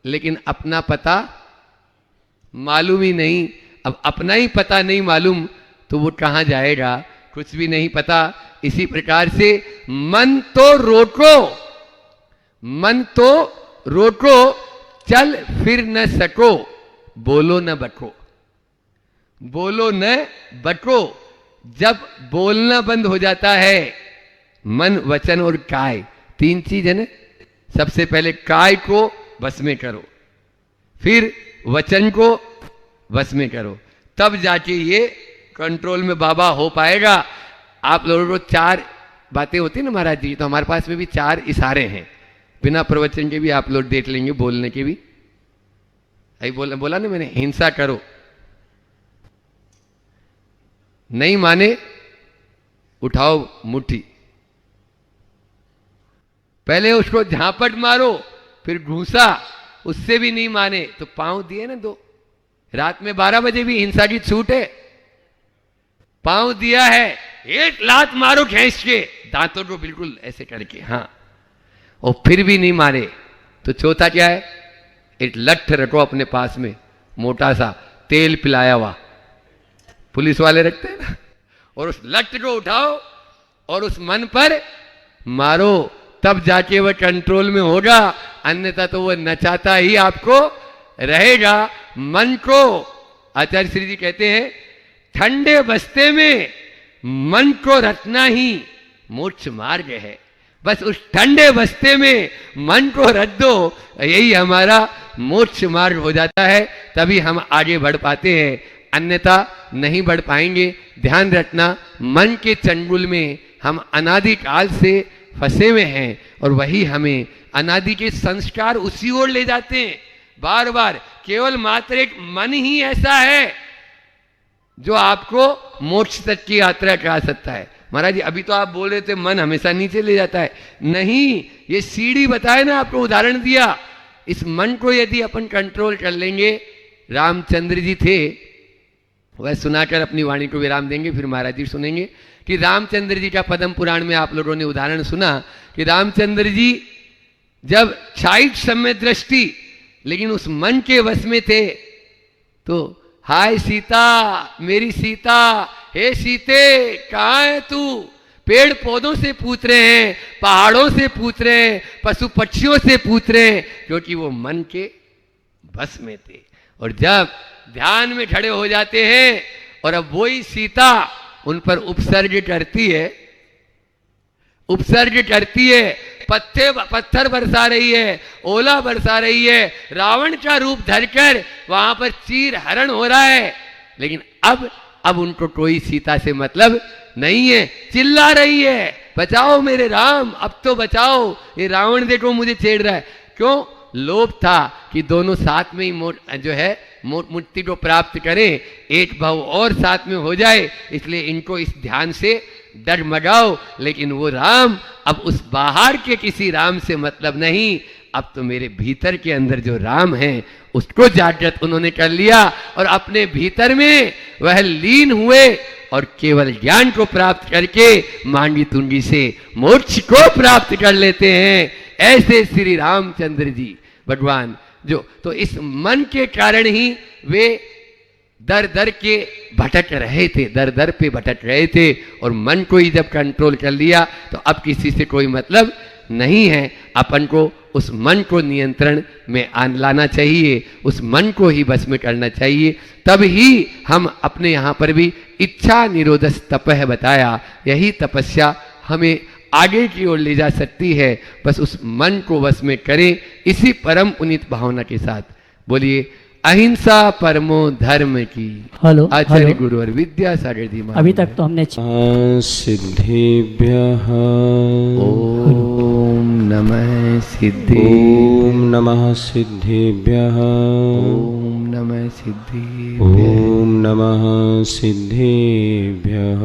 लेकिन अपना पता मालूम ही नहीं। अब अपना ही पता नहीं मालूम तो वो कहां जाएगा? कुछ भी नहीं पता। इसी प्रकार से मन तो रोको, चल फिर न सको, बोलो न बको। जब बोलना बंद हो जाता है, मन, वचन और काय, 3 चीज है ना। सबसे पहले काय को वश में करो, फिर वचन को वश में करो, तब जाके ये कंट्रोल में बाबा हो पाएगा। आप लोगों को 4 बातें होती ना महाराज जी, तो हमारे पास में भी 4 इशारे हैं। बिना प्रवचन के भी आप लोग देख लेंगे, बोलने के भी। अभी बोला ना मैंने, हिंसा करो, नहीं माने उठाओ मुट्ठी, पहले उसको झापट मारो, फिर घूसा, उससे भी नहीं माने तो पांव दिए ना 2। रात में 12 बजे भी हिंसा की छूट है। पांव दिया है, एक लात मारो खींच के, दांतों को बिल्कुल ऐसे करके, हाँ, और फिर भी नहीं मारे तो चौथा क्या है? एक लठ रखो अपने पास में, मोटा सा, तेल पिलाया हुआ, पुलिस वाले रखते हैं ना, और उस लठ को उठाओ और उस मन पर मारो, तब जाके वह कंट्रोल में होगा। अन्यथा तो वह नचाता ही आपको रहेगा मन को। आचार्य श्री जी कहते हैं, ठंडे बस्ते में मन को रखना ही मोक्ष मार्ग है। बस उस ठंडे बस्ते में मन को रख दो, यही हमारा मोक्ष मार्ग हो जाता है। तभी हम आगे बढ़ पाते हैं, अन्यथा नहीं बढ़ पाएंगे। ध्यान रखना, मन के चंगुल में हम अनादिकाल से फंसे हुए हैं और वही हमें अनादि के संस्कार उसी ओर ले जाते हैं बार बार। केवल मात्र एक मन ही ऐसा है जो आपको मोक्ष तक की यात्रा करा सकता है। महाराज जी अभी तो आप बोल रहे थे मन हमेशा नीचे ले जाता है, नहीं, ये सीढ़ी बताए ना, आपको उदाहरण दिया। इस मन को यदि अपन कंट्रोल कर लेंगे, रामचंद्र जी थे, वह सुनाकर अपनी वाणी को विराम देंगे, फिर महाराज जी सुनेंगे कि रामचंद्र जी का पद्म पुराण में आप लोगों ने उदाहरण सुना कि रामचंद्र जी जब क्षाइक समय दृष्टि लेकिन उस मन के वश में थे, तो हाय सीता, मेरी सीता, हे सीते कहाँ है तू? पेड़ पौधों से पूछ रहे हैं, पहाड़ों से पूछ रहे हैं, पशु पक्षियों से पूछ रहे हैं, क्योंकि वो मन के बस में थे। और जब ध्यान में खड़े हो जाते हैं और अब वही सीता उन पर उपसर्ग करती है, उपसर्ग करती है, पत्थर बरसा रही है, ओला बरसा रही है, रावण का रूप धरकर वहां पर चीर हरण हो रहा है, लेकिन अब उनको कोई सीता से मतलब नहीं है। चिल्ला रही है, बचाओ मेरे राम, अब तो बचाओ, ये रावण देखो मुझे छेड़ रहा है। क्यों? लोभ था कि दोनों साथ में ही जो है मुक्ति को प्राप्त करें, एक भाव और साथ में हो जाए, इसलिए इनको इस ध्यान से डगमगाओ। लेकिन वो राम अब उस बाहर के किसी राम से मतलब नहीं, अब तो मेरे भीतर के अंदर जो राम है उसको जागृत उन्होंने कर लिया और अपने भीतर में वह लीन हुए और केवल ज्ञान को प्राप्त करके मांगी तुंगी से मोक्ष को प्राप्त कर लेते हैं। ऐसे श्री रामचंद्र जी भगवान जो, तो इस मन के कारण ही वे दर दर के भटक रहे थे, दर दर पे भटक रहे थे, और मन को ही जब कंट्रोल कर लिया तो अब किसी से कोई मतलब नहीं है। अपन को उस मन को नियंत्रण में लाना चाहिए, उस मन को ही बस में करना चाहिए, तब ही हम अपने यहाँ पर भी इच्छा निरोधस तपः बताया, यही तपस्या हमें आगे की ओर ले जा सकती है। बस उस मन को वश में करें, इसी परम पुनीत भावना के साथ बोलिए अहिंसा परमो धर्म की। हेलो आचार्य हेलो। गुरु और विद्यासागर जी महाराज। अभी तक तो हमने सिद्धिभ्यः ओम नमः सिद्धि, ओम नमः सिद्धिभ्यः, ओम नमः सिद्धि, ओम नमः सिद्धिभ्यः,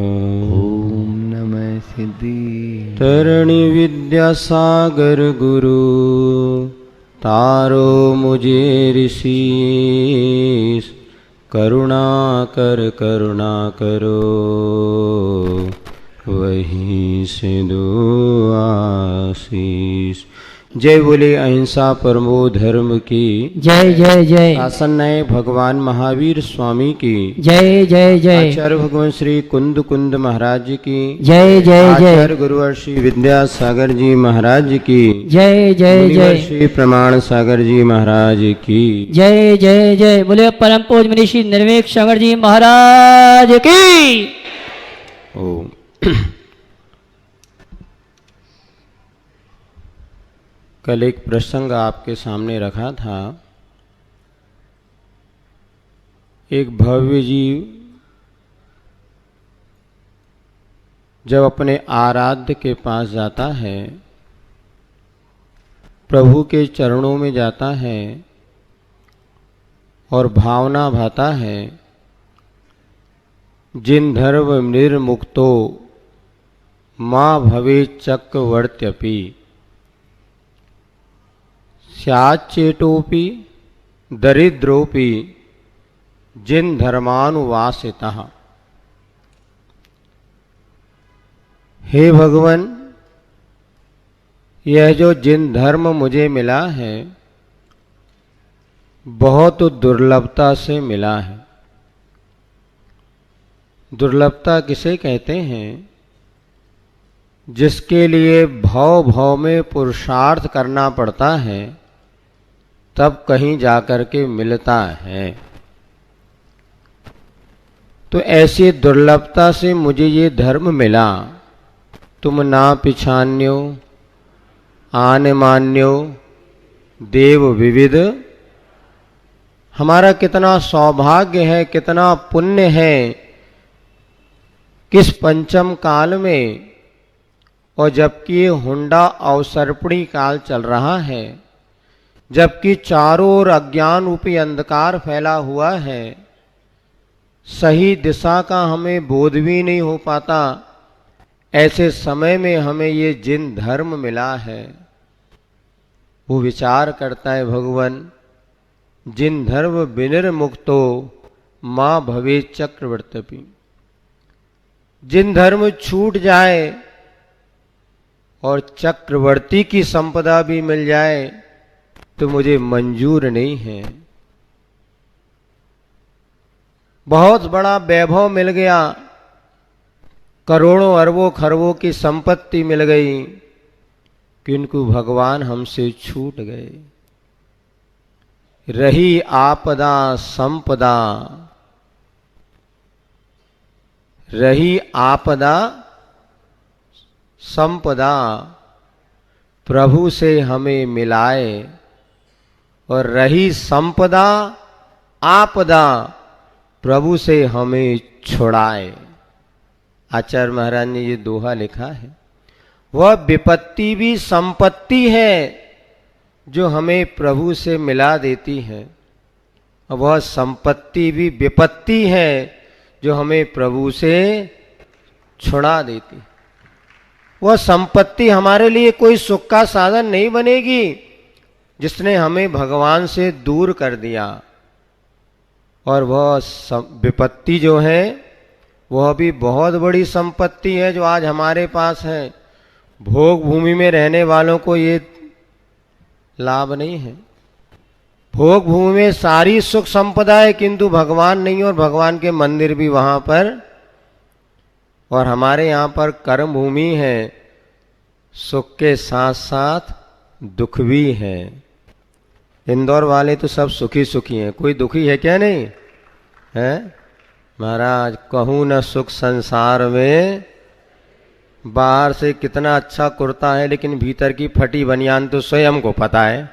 ओम नमः सिद्धि। तरणी विद्यासागर गुरु तारो मुझे ऋषि, करुणा करो, वहीं से दो आशीष। जय बोले अहिंसा परमो धर्म की जय जय जय। आसन नए भगवान महावीर स्वामी की जय जय जय। आचार्य भगवान श्री कुंद महाराज जी की जय जय जय। आचार्य गुरुवर श्री विद्यासागर जी महाराज की जय जय मुनिवर जय। श्री प्रमाण सागर जी महाराज की जय जय जय। बोले परम पूज्य मुनि श्री निर्वेक सागर जी महाराज की। ओम। कल एक प्रसंग आपके सामने रखा था। एक भव्य जीव जब अपने आराध्य के पास जाता है, प्रभु के चरणों में जाता है और भावना भाता है, जिन धर्म निर्मुक्तो मां भवे चक्रवर्त्यपि स्याच्चेटोपि दरिद्रोपि जिन धर्मानुवासितः। हे भगवान, यह जो जिन धर्म मुझे मिला है बहुत दुर्लभता से मिला है। दुर्लभता किसे कहते हैं? जिसके लिए भव भव में पुरुषार्थ करना पड़ता है तब कहीं जाकर के मिलता है। तो ऐसी दुर्लभता से मुझे ये धर्म मिला। तुम ना पिछान्यो आन मान्यो देव विविध। हमारा कितना सौभाग्य है, कितना पुण्य है, किस पंचम काल में और जबकि ये हुंडा अवसर्पणी काल चल रहा है, जबकि चारों ओर अज्ञान रूपी अंधकार फैला हुआ है, सही दिशा का हमें बोध भी नहीं हो पाता, ऐसे समय में हमें ये जिन धर्म मिला है, वो विचार करता है भगवान, जिन धर्म विनिर्मुक्तो मां भवे चक्रवर्ती। जिन धर्म छूट जाए और चक्रवर्ती की संपदा भी मिल जाए तो मुझे मंजूर नहीं है। बहुत बड़ा वैभव मिल गया, करोड़ों अरबों खरबों की संपत्ति मिल गई, किंतु भगवान हमसे छूट गए। रही आपदा संपदा, रही आपदा संपदा, प्रभु से हमें मिलाए, और रही संपदा आपदा, प्रभु से हमें छुड़ाए। आचार्य महाराज ने ये दोहा लिखा है। वह विपत्ति भी संपत्ति है जो हमें प्रभु से मिला देती है, और वह संपत्ति भी विपत्ति है जो हमें प्रभु से छुड़ा देती। वह संपत्ति हमारे लिए कोई सुख का साधन नहीं बनेगी जिसने हमें भगवान से दूर कर दिया, और वह विपत्ति जो है वह भी बहुत बड़ी संपत्ति है जो आज हमारे पास है। भोग भूमि में रहने वालों को ये लाभ नहीं है। भोग भूमि में सारी सुख संपदा है, किंतु भगवान नहीं, और भगवान के मंदिर भी वहां पर, और हमारे यहाँ पर कर्म भूमि है, सुख के साथ साथ दुख भी है। इंदौर वाले तो सब सुखी सुखी हैं, कोई दुखी है क्या? नहीं है महाराज। कहूँ न सुख संसार में, बाहर से कितना अच्छा कुर्ता है लेकिन भीतर की फटी बनियान तो स्वयं को पता है।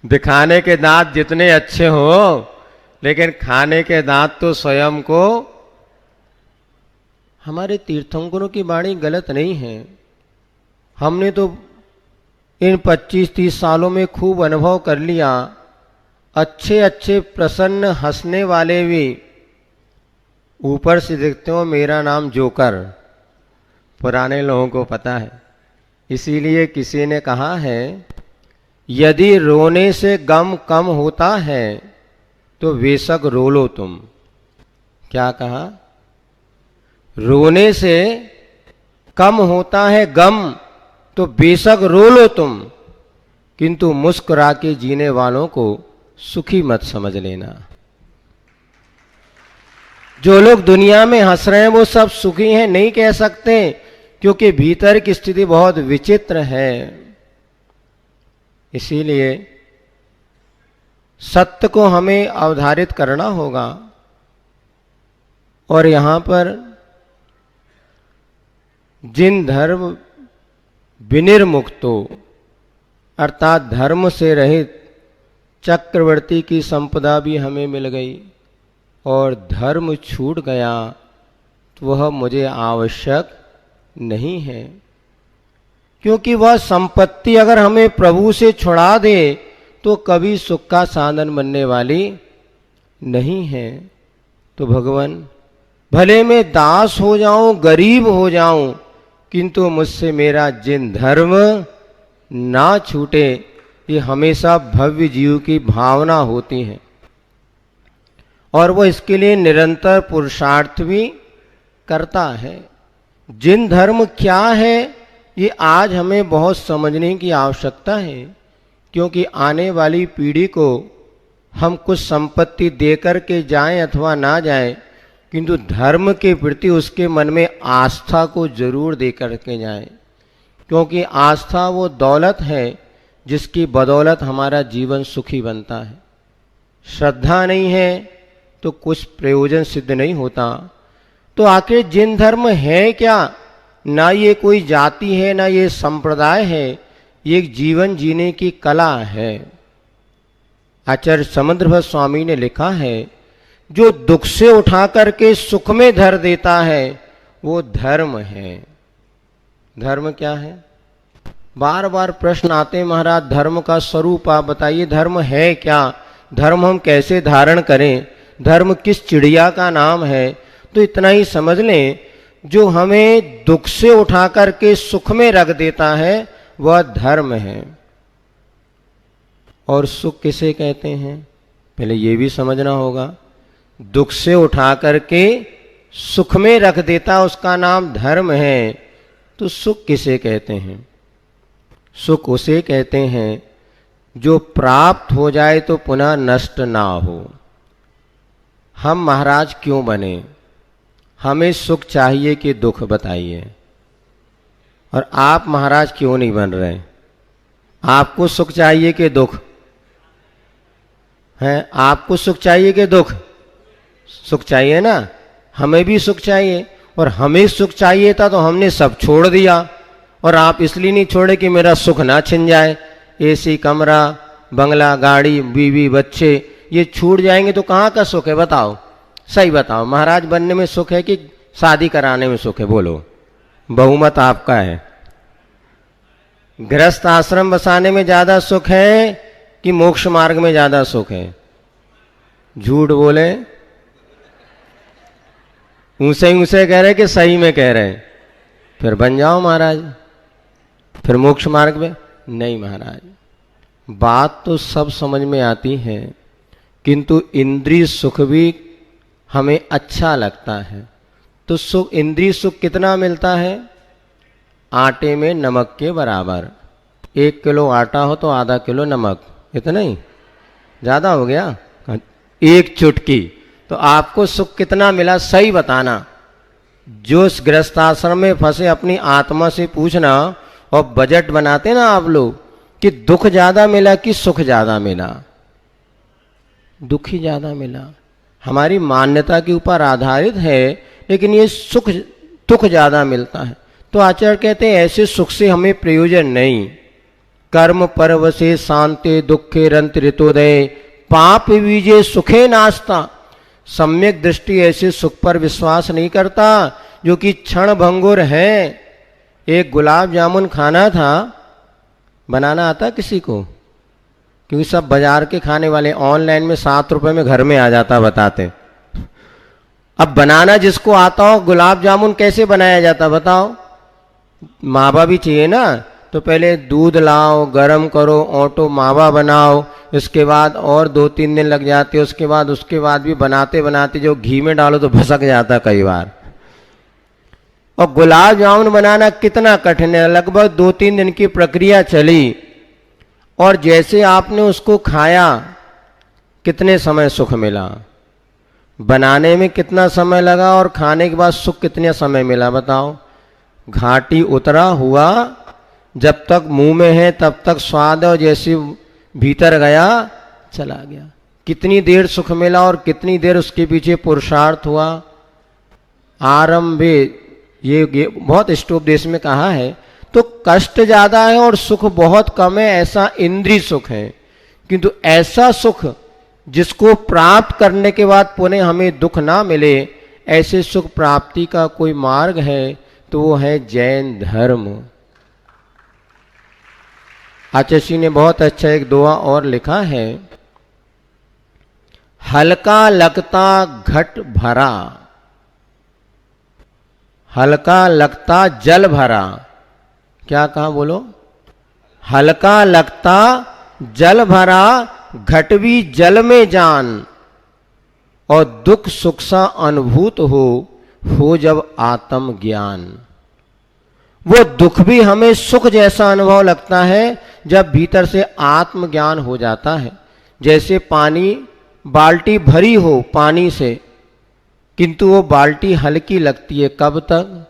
दिखाने के दांत जितने अच्छे हो लेकिन खाने के दांत तो स्वयं को। हमारे तीर्थंकरों की वाणी गलत नहीं है। हमने तो इन 25-30 सालों में खूब अनुभव कर लिया। अच्छे अच्छे प्रसन्न हंसने वाले भी ऊपर से देखते हो मेरा नाम जोकर, पुराने लोगों को पता है। इसीलिए किसी ने कहा है यदि रोने से गम कम होता है तो बेशक रो लो तुम। क्या कहा? रोने से कम होता है गम तो बेशक रो लो तुम, किंतु मुस्कुरा के जीने वालों को सुखी मत समझ लेना। जो लोग दुनिया में हंस रहे हैं वो सब सुखी हैं नहीं कह सकते, क्योंकि भीतर की स्थिति बहुत विचित्र है। इसीलिए सत्य को हमें अवधारित करना होगा। और यहां पर जिन धर्म विनिर्मुक्तो अर्थात धर्म से रहित चक्रवर्ती की संपदा भी हमें मिल गई और धर्म छूट गया तो वह मुझे आवश्यक नहीं है, क्योंकि वह संपत्ति अगर हमें प्रभु से छुड़ा दे तो कभी सुख का साधन बनने वाली नहीं है। तो भगवान भले मैं दास हो जाऊं, गरीब हो जाऊं, किंतु मुझसे मेरा जिन धर्म ना छूटे, ये हमेशा भव्य जीव की भावना होती है। और वो इसके लिए निरंतर पुरुषार्थ भी करता है। जिन धर्म क्या है ये आज हमें बहुत समझने की आवश्यकता है, क्योंकि आने वाली पीढ़ी को हम कुछ संपत्ति देकर के जाएं अथवा ना जाएं, किंतु धर्म के प्रति उसके मन में आस्था को जरूर देकर के जाएं, क्योंकि आस्था वो दौलत है जिसकी बदौलत हमारा जीवन सुखी बनता है। श्रद्धा नहीं है तो कुछ प्रयोजन सिद्ध नहीं होता। तो आखिर जिन धर्म है क्या? ना ये कोई जाति है, ना ये संप्रदाय है, ये एक जीवन जीने की कला है। आचार्य समुद्रभट्ट स्वामी ने लिखा है जो दुख से उठा करके सुख में धर देता है वो धर्म है। धर्म क्या है? बार बार प्रश्न आते हैं, महाराज धर्म का स्वरूप आप बताइए, धर्म है क्या, धर्म हम कैसे धारण करें, धर्म किस चिड़िया का नाम है? तो इतना ही समझ लें, जो हमें दुख से उठा करके सुख में रख देता है वह धर्म है। और सुख किसे कहते हैं, पहले ये भी समझना होगा। दुख से उठा करके सुख में रख देता उसका नाम धर्म है। तो सुख किसे कहते हैं? सुख उसे कहते हैं जो प्राप्त हो जाए तो पुनः नष्ट ना हो। हम महाराज क्यों बने? हमें सुख चाहिए कि दुख, बताइए। और आप महाराज क्यों नहीं बन रहे? आपको सुख चाहिए कि दुख है? आपको सुख चाहिए कि दुख? सुख चाहिए ना। हमें भी सुख चाहिए, और हमें सुख चाहिए था तो हमने सब छोड़ दिया। और आप इसलिए नहीं छोड़े कि मेरा सुख ना छिन जाए। एसी कमरा, बंगला, गाड़ी, बीवी, बच्चे ये छूट जाएंगे तो कहाँ का सुख है? बताओ, सही बताओ। महाराज बनने में सुख है कि शादी कराने में सुख है? बोलो, बहुमत आपका है। गृहस्थ आश्रम बसाने में ज्यादा सुख है कि मोक्ष मार्ग में ज्यादा सुख है? झूठ बोले, ऊंचे ऊंचे कह रहे कि सही में कह रहे? फिर बन जाओ महाराज, फिर मोक्ष मार्ग में। नहीं महाराज, बात तो सब समझ में आती है, किंतु इंद्रिय सुख भी हमें अच्छा लगता है। तो सुख, इंद्रिय सुख कितना मिलता है? आटे में नमक के बराबर। 1 किलो आटा हो तो आधा किलो नमक, इतना ही, ज्यादा हो गया? एक चुटकी। तो आपको सुख कितना मिला, सही बताना। जो इस गृहस्थाश्रम में फंसे अपनी आत्मा से पूछना, और बजट बनाते ना आप लोग कि दुख ज्यादा मिला कि सुख ज्यादा मिला? दुख ही ज्यादा मिला। हमारी मान्यता के ऊपर आधारित है, लेकिन ये सुख दुख ज्यादा मिलता है। तो आचार्य कहते हैं ऐसे सुख से हमें प्रयोजन नहीं। कर्म परवसे शांति दुखे रंत ऋतोदय पाप विजय सुखे नास्ता। सम्यक दृष्टि ऐसे सुख पर विश्वास नहीं करता जो कि क्षण भंगुर है। एक गुलाब जामुन खाना था, बनाना आता किसी को? क्योंकि सब बाजार के खाने वाले, ऑनलाइन में 7 रुपए में घर में आ जाता बताते। अब बनाना जिसको आता हो, गुलाब जामुन कैसे बनाया जाता बताओ? मावा भी चाहिए ना, तो पहले दूध लाओ, गरम करो, ऑटो मावा बनाओ, इसके बाद और 2-3 दिन लग जाते, उसके बाद भी बनाते बनाते जो घी में डालो तो भसक जाता कई बार। और गुलाब जामुन बनाना कितना कठिन है, लगभग 2-3 दिन की प्रक्रिया चली। और जैसे आपने उसको खाया, कितने समय सुख मिला? बनाने में कितना समय लगा और खाने के बाद सुख कितने समय मिला बताओ? घाटी उतरा हुआ, जब तक मुंह में है तब तक स्वाद है, और जैसे भीतर गया चला गया। कितनी देर सुख मिला और कितनी देर उसके पीछे पुरुषार्थ हुआ। आरंभे, ये बहुत इष्टोपदेश में कहा है। तो कष्ट ज्यादा है और सुख बहुत कम है, ऐसा इंद्रिय सुख है। किंतु ऐसा सुख जिसको प्राप्त करने के बाद पुनः हमें दुख ना मिले, ऐसे सुख प्राप्ति का कोई मार्ग है तो वो है जैन धर्म। आचार्य जी ने बहुत अच्छा एक दुआ और लिखा है, हल्का लगता घट भरा, हल्का लगता जल भरा। क्या कहा बोलो? हल्का लगता जल भरा, घट भी जल में जान, और दुख सुख सा अनुभूत हो जब आत्म ज्ञान। वो दुख भी हमें सुख जैसा अनुभव लगता है जब भीतर से आत्मज्ञान हो जाता है। जैसे पानी, बाल्टी भरी हो पानी से, किंतु वो बाल्टी हल्की लगती है। कब तक?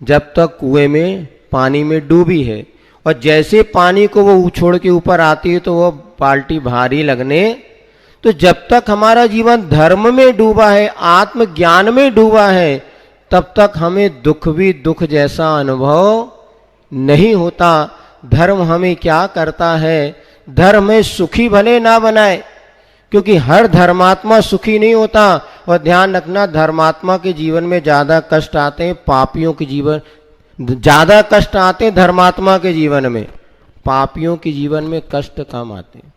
जब तक कुएं में पानी में डूबी है। और जैसे पानी को वो उछोड़ के ऊपर आती है तो वो बाल्टी भारी लगने। तो जब तक हमारा जीवन धर्म में डूबा है, आत्मज्ञान में डूबा है, तब तक हमें दुख भी दुख जैसा अनुभव नहीं होता। धर्म हमें क्या करता है? धर्म में सुखी भले ना बनाए, क्योंकि हर धर्मात्मा सुखी नहीं होता। और ध्यान रखना, धर्मात्मा के जीवन में ज्यादा कष्ट आते हैं पापियों के जीवन, ज्यादा कष्ट आते हैं धर्मात्मा के जीवन में, पापियों के जीवन में कष्ट कम आते हैं।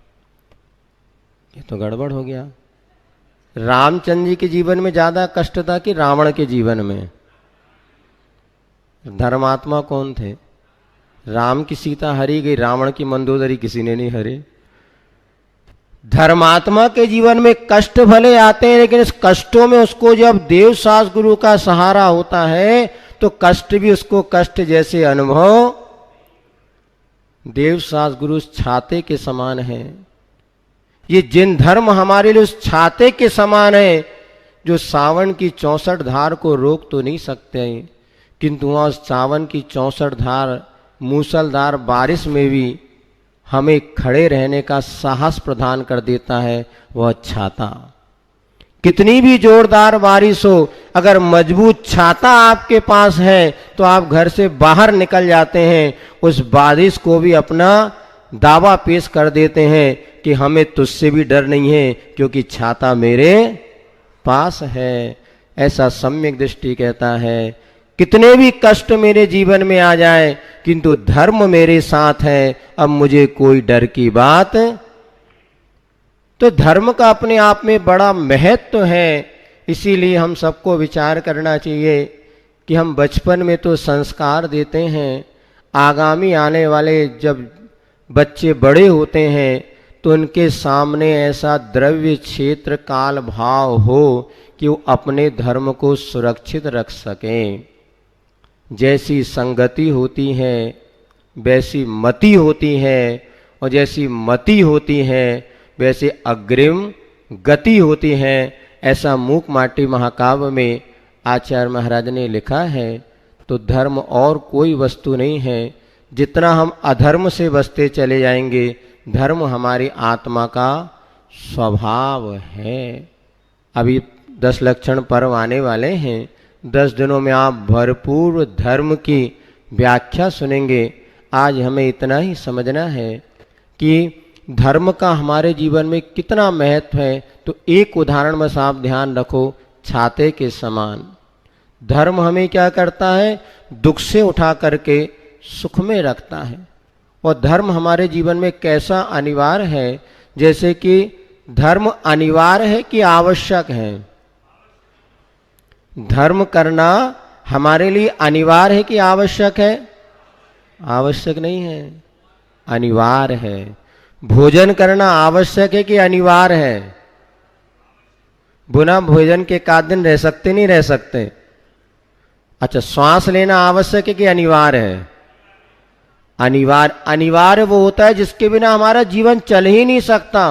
ये तो गड़बड़ हो गया। रामचंद्र जी के जीवन में ज्यादा कष्ट था कि रावण के जीवन में? धर्मात्मा कौन थे? राम की सीता हरी गई, रावण की मंदोदरी किसी ने नहीं हरी। धर्मात्मा के जीवन में कष्ट भले आते हैं, लेकिन इस कष्टों में उसको जब देव सास गुरु का सहारा होता है तो कष्ट भी उसको कष्ट जैसे अनुभव। देव सास गुरु उस छाते के समान है। ये जिन धर्म हमारे लिए उस छाते के समान है जो सावन की 64 धार को रोक तो नहीं सकते, किंतु वहां उस सावन की 64 धार मूसलधार बारिश में भी हमें खड़े रहने का साहस प्रदान कर देता है वह छाता। कितनी भी जोरदार बारिश हो, अगर मजबूत छाता आपके पास है तो आप घर से बाहर निकल जाते हैं, उस बारिश को भी अपना दावा पेश कर देते हैं कि हमें तुझसे भी डर नहीं है क्योंकि छाता मेरे पास है। ऐसा सम्यक दृष्टि कहता है कितने भी कष्ट मेरे जीवन में आ जाए किंतु धर्म मेरे साथ है, अब मुझे कोई डर की बात। तो धर्म का अपने आप में बड़ा महत्व है। इसीलिए हम सबको विचार करना चाहिए कि हम बचपन में तो संस्कार देते हैं, आगामी आने वाले जब बच्चे बड़े होते हैं तो उनके सामने ऐसा द्रव्य क्षेत्र काल भाव हो कि वो अपने धर्म को सुरक्षित रख सकें। जैसी संगति होती है वैसी मति होती है, और जैसी मति होती है वैसे अग्रिम गति होती है। ऐसा मूक माटी महाकाव्य में आचार्य महाराज ने लिखा है। तो धर्म और कोई वस्तु नहीं है, जितना हम अधर्म से बचते चले जाएंगे धर्म हमारी आत्मा का स्वभाव है। अभी 10 लक्षण पर्व आने वाले हैं, 10 दिनों में आप भरपूर धर्म की व्याख्या सुनेंगे। आज हमें इतना ही समझना है कि धर्म का हमारे जीवन में कितना महत्व है। तो एक उदाहरण बस आप ध्यान रखो, छाते के समान धर्म हमें क्या करता है, दुख से उठा करके सुख में रखता है। और धर्म हमारे जीवन में कैसा अनिवार्य है, जैसे कि धर्म अनिवार्य है कि आवश्यक है? धर्म करना हमारे लिए अनिवार्य है कि आवश्यक है? आवश्यक नहीं है, अनिवार्य है। भोजन करना आवश्यक है कि अनिवार्य है? बिना भोजन के 1 दिन रह सकते नहीं रह सकते? अच्छा, श्वास लेना आवश्यक है कि अनिवार्य है? अनिवार्य वो होता है जिसके बिना हमारा जीवन चल ही नहीं सकता,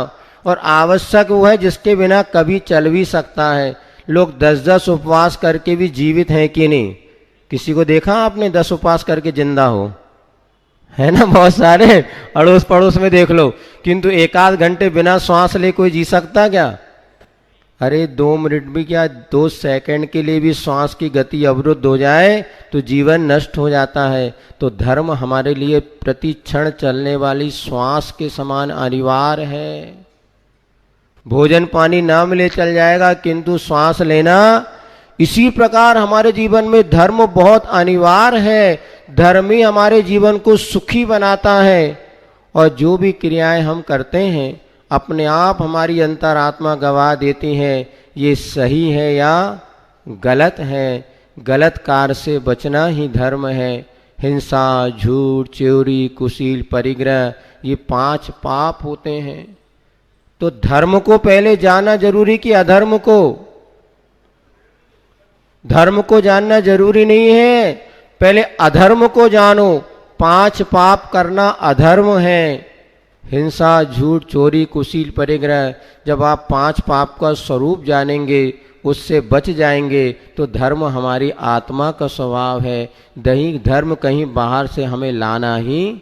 और आवश्यक वो है जिसके बिना कभी चल भी सकता है। लोग 10-10 उपवास करके भी जीवित हैं कि नहीं? किसी को देखा आपने 10 उपवास करके जिंदा हो? है ना, बहुत सारे अड़ोस पड़ोस में देख लो। किंतु 1-8 घंटे बिना श्वास ले कोई जी सकता क्या? अरे 2 मिनट भी क्या, 2 सेकंड के लिए भी श्वास की गति अवरुद्ध हो जाए तो जीवन नष्ट हो जाता है। तो धर्म हमारे लिए प्रति क्षण चलने वाली श्वास के समान अनिवार्य है। भोजन पानी ना मिले चल जाएगा, किंतु श्वास लेना, इसी प्रकार हमारे जीवन में धर्म बहुत अनिवार्य है। धर्म ही हमारे जीवन को सुखी बनाता है। और जो भी क्रियाएं हम करते हैं अपने आप हमारी अंतरात्मा गवाह देती है ये सही है या गलत है। गलत कार्य से बचना ही धर्म है। हिंसा, झूठ, चोरी, कुशील, परिग्रह, ये 5 पाप होते हैं। तो धर्म को पहले जानना जरूरी कि अधर्म को? धर्म को जानना जरूरी नहीं है, पहले अधर्म को जानो। 5 पाप करना अधर्म है। हिंसा, झूठ, चोरी, कुशील, परिग्रह। जब आप 5 पाप का स्वरूप जानेंगे, उससे बच जाएंगे, तो धर्म हमारी आत्मा का स्वभाव है। दैहिक धर्म कहीं बाहर से हमें लाना ही,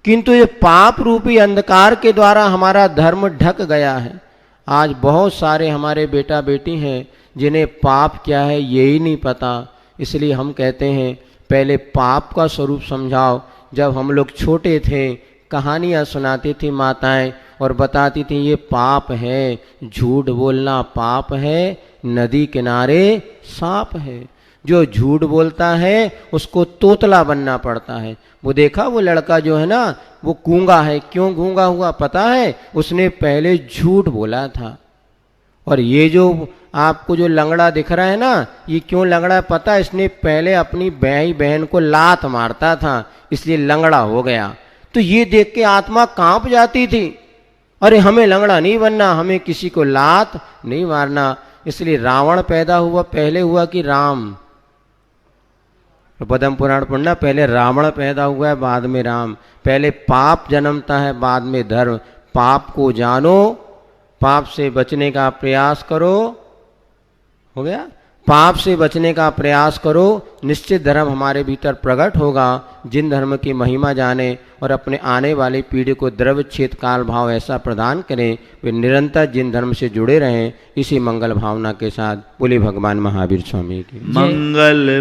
किंतु ये पाप रूपी अंधकार के द्वारा हमारा धर्म ढक गया है। आज बहुत सारे हमारे बेटा बेटी हैं जिन्हें पाप क्या है ये ही नहीं पता। इसलिए हम कहते हैं पहले पाप का स्वरूप समझाओ। जब हम लोग छोटे थे कहानियाँ सुनाती थी माताएं और बताती थी ये पाप है, झूठ बोलना पाप है, नदी किनारे सांप है। जो झूठ बोलता है उसको तोतला बनना पड़ता है। वो देखा वो लड़का जो है ना वो गूंगा है, क्यों गूंगा हुआ पता है? उसने पहले झूठ बोला था। और ये जो आपको जो लंगड़ा दिख रहा है ना, ये क्यों लंगड़ा है पता है? इसने पहले अपनी भाई बहन को लात मारता था, इसलिए लंगड़ा हो गया। तो ये देख के आत्मा कांप जाती थी, अरे हमें लंगड़ा नहीं बनना, हमें किसी को लात नहीं मारना। इसलिए रावण पैदा हुआ पहले हुआ कि राम? पद्म पुराण पढ़ना, पहले रावण पैदा हुआ है बाद में राम। पहले पाप जन्मता है बाद में धर्म। पाप को जानो, पाप से बचने का प्रयास करो। हो गया? पाप से बचने का प्रयास करो, निश्चित धर्म हमारे भीतर प्रकट होगा। जिन धर्म की महिमा जाने और अपने आने वाली पीढ़ी को द्रव्य क्षेत्र काल भाव ऐसा प्रदान करें, वे निरंतर जिन धर्म से जुड़े रहें। इसी मंगल भावना के साथ बोले भगवान महावीर स्वामी की मंगल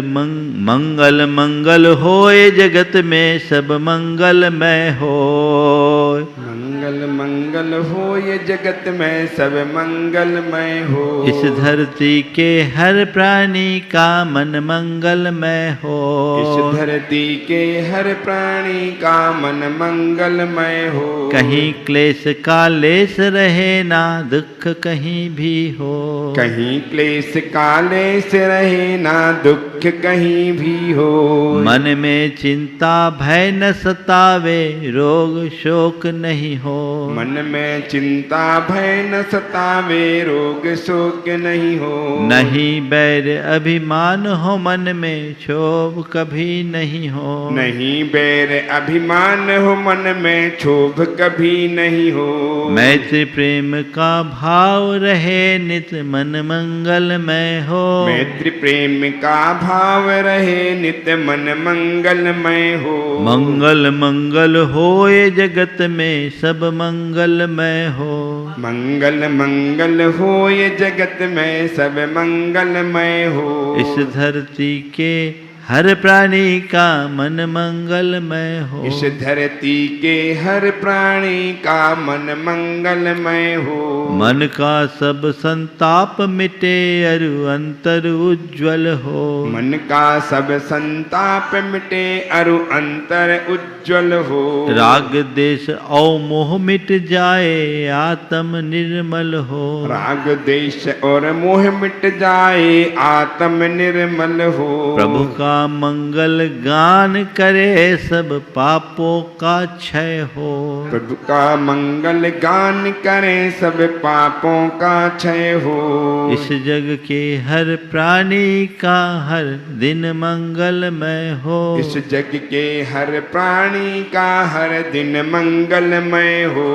मंगल होए जगत में सब मंगलमय हो। मंगल मंगल हो ये जगत में सब मंगलमय हो। इस धरती के हर प्राणी का मन मंगलमय हो। इस धरती के हर प्राणी का मन मंगलमय हो। कहीं क्लेश का लेस रहे ना दुख कहीं भी हो। कहीं क्लेश काले से रहे ना दुख कहीं भी हो। मन में चिंता भय न सतावे रोग शोक नहीं हो। मन में चिंता भय न सतावे रोग शोक नहीं हो। नहीं बैर अभिमान हो मन में क्षोभ कभी नहीं हो। नहीं बैर अभिमान हो मन में क्षोभ कभी नहीं हो। मैत्री प्रेम का भाव रहे नित मन मंगलमय हो। मैत्री प्रेम का भाव रहे नित मन मंगलमय हो। मंगल मंगल होए जगत में सब मंगलमय हो। मंगल मंगल हो ये जगत में सब मंगलमय हो। इस धरती के हर प्राणी का मन मंगलमय हो। इस धरती के हर प्राणी का मन मंगलमय हो। मन का सब संताप मिटे अरु अंतर उज्ज्वल हो। मन का सब संताप मिटे अरु अंतर उज्ज्वल हो। राग देश और मोह मिट जाए आत्म निर्मल हो। राग देश और मोह मिट जाए आत्म निर्मल हो। प्रभु का मंगल गान करे सब पापों का क्षय हो। प्रभु का मंगल गान करें सब पापों का क्षय हो। इस जग के हर प्राणी का हर दिन मंगलमय हो। इस जग के हर प्राणी का हर दिन मंगलमय हो।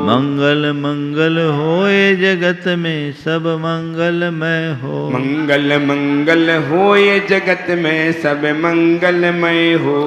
मंगल मंगल होए जगत में सब मंगलमय हो। मंगल मंगल हो ये जगत में सब मंगलमय हो।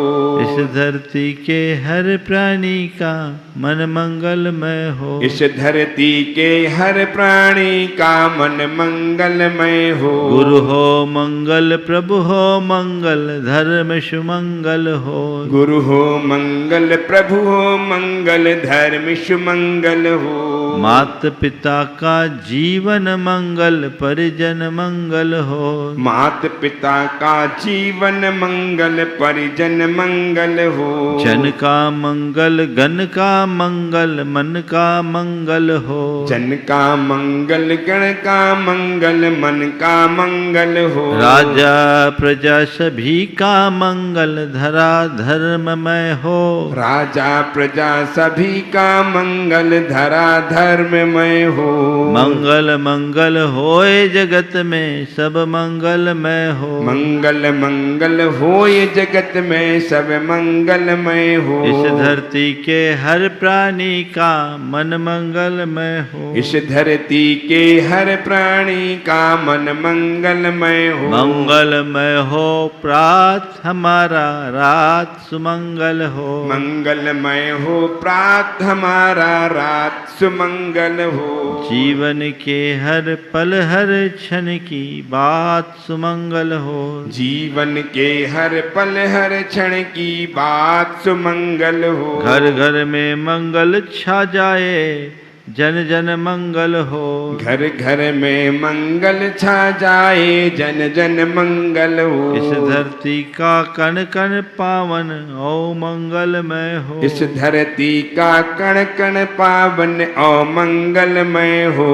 इस धरती के हर प्राणी का मन मंगलमय हो। इस धरती के हर प्राणी का मन मंगलमय हो। गुरु हो मंगल प्रभु हो मंगल धर्म सुमंगल हो। गुरु हो मंगल प्रभु हो मंगल धर्म सुमंगल हो। मात पिता का जीवन मंगल परिजन मंगल हो। मात पिता का जीवन मंगल परिजन मंगल हो। जन का मंगल गण का मंगल मन का मंगल हो। जन का मंगल गण का मंगल मन का मंगल हो। राजा प्रजा सभी का मंगल धरा धर्ममय हो। राजा प्रजा सभी का मंगल धरा धर्ममय हो। मंगल मंगल होए जगत में सब मंगलमय हो। मंगल मंगल हो ये जगत में सब मंगलमय हो। इस धरती के हर प्राणी का मन मंगलमय हो। इस धरती के हर प्राणी का मन मंगलमय हो। मंगलमय हो प्रात हमारा रात सुमंगल हो। मंगलमय हो प्रात हमारा रात सुमंगल हो। जीवन के हर पल हर क्षण की बात सुमंगल हो। जीवन के हर पल हर क्षण की बात सुमंगल हो। घर घर में मंगल छा जाए जन जन मंगल हो। घर घर में मंगल छा जाए, जन जन मंगल हो। इस धरती का कण कण पावन ओ मंगलमय हो। इस धरती का कण कण पावन ओ मंगलमय हो।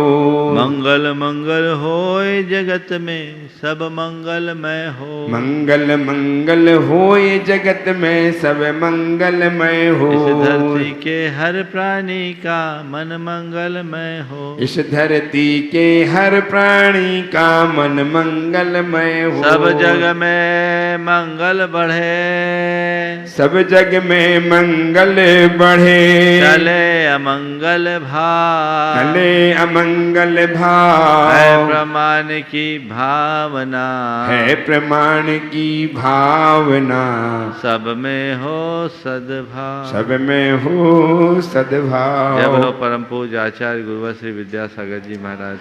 मंगल मंगल होए जगत में सब मंगलमय हो। मंगल मंगल होए जगत में सब मंगलमय हो। इस धरती के हर प्राणी का मन मंगलमय हो। इस धरती के हर प्राणी का मन मंगलमय हो। सब जग में मंगल बढ़े, सब जग में मंगल बढ़े। चले अमंगल भाव, चले अमंगल भाव। है प्रमाण की भावना, है प्रमाण की भावना। सब में हो सद्भाव। सब में हो सद्भाव। जय बोलो परम पूज्य आचार्य गुरुवर श्री विद्यासागर जी महाराज।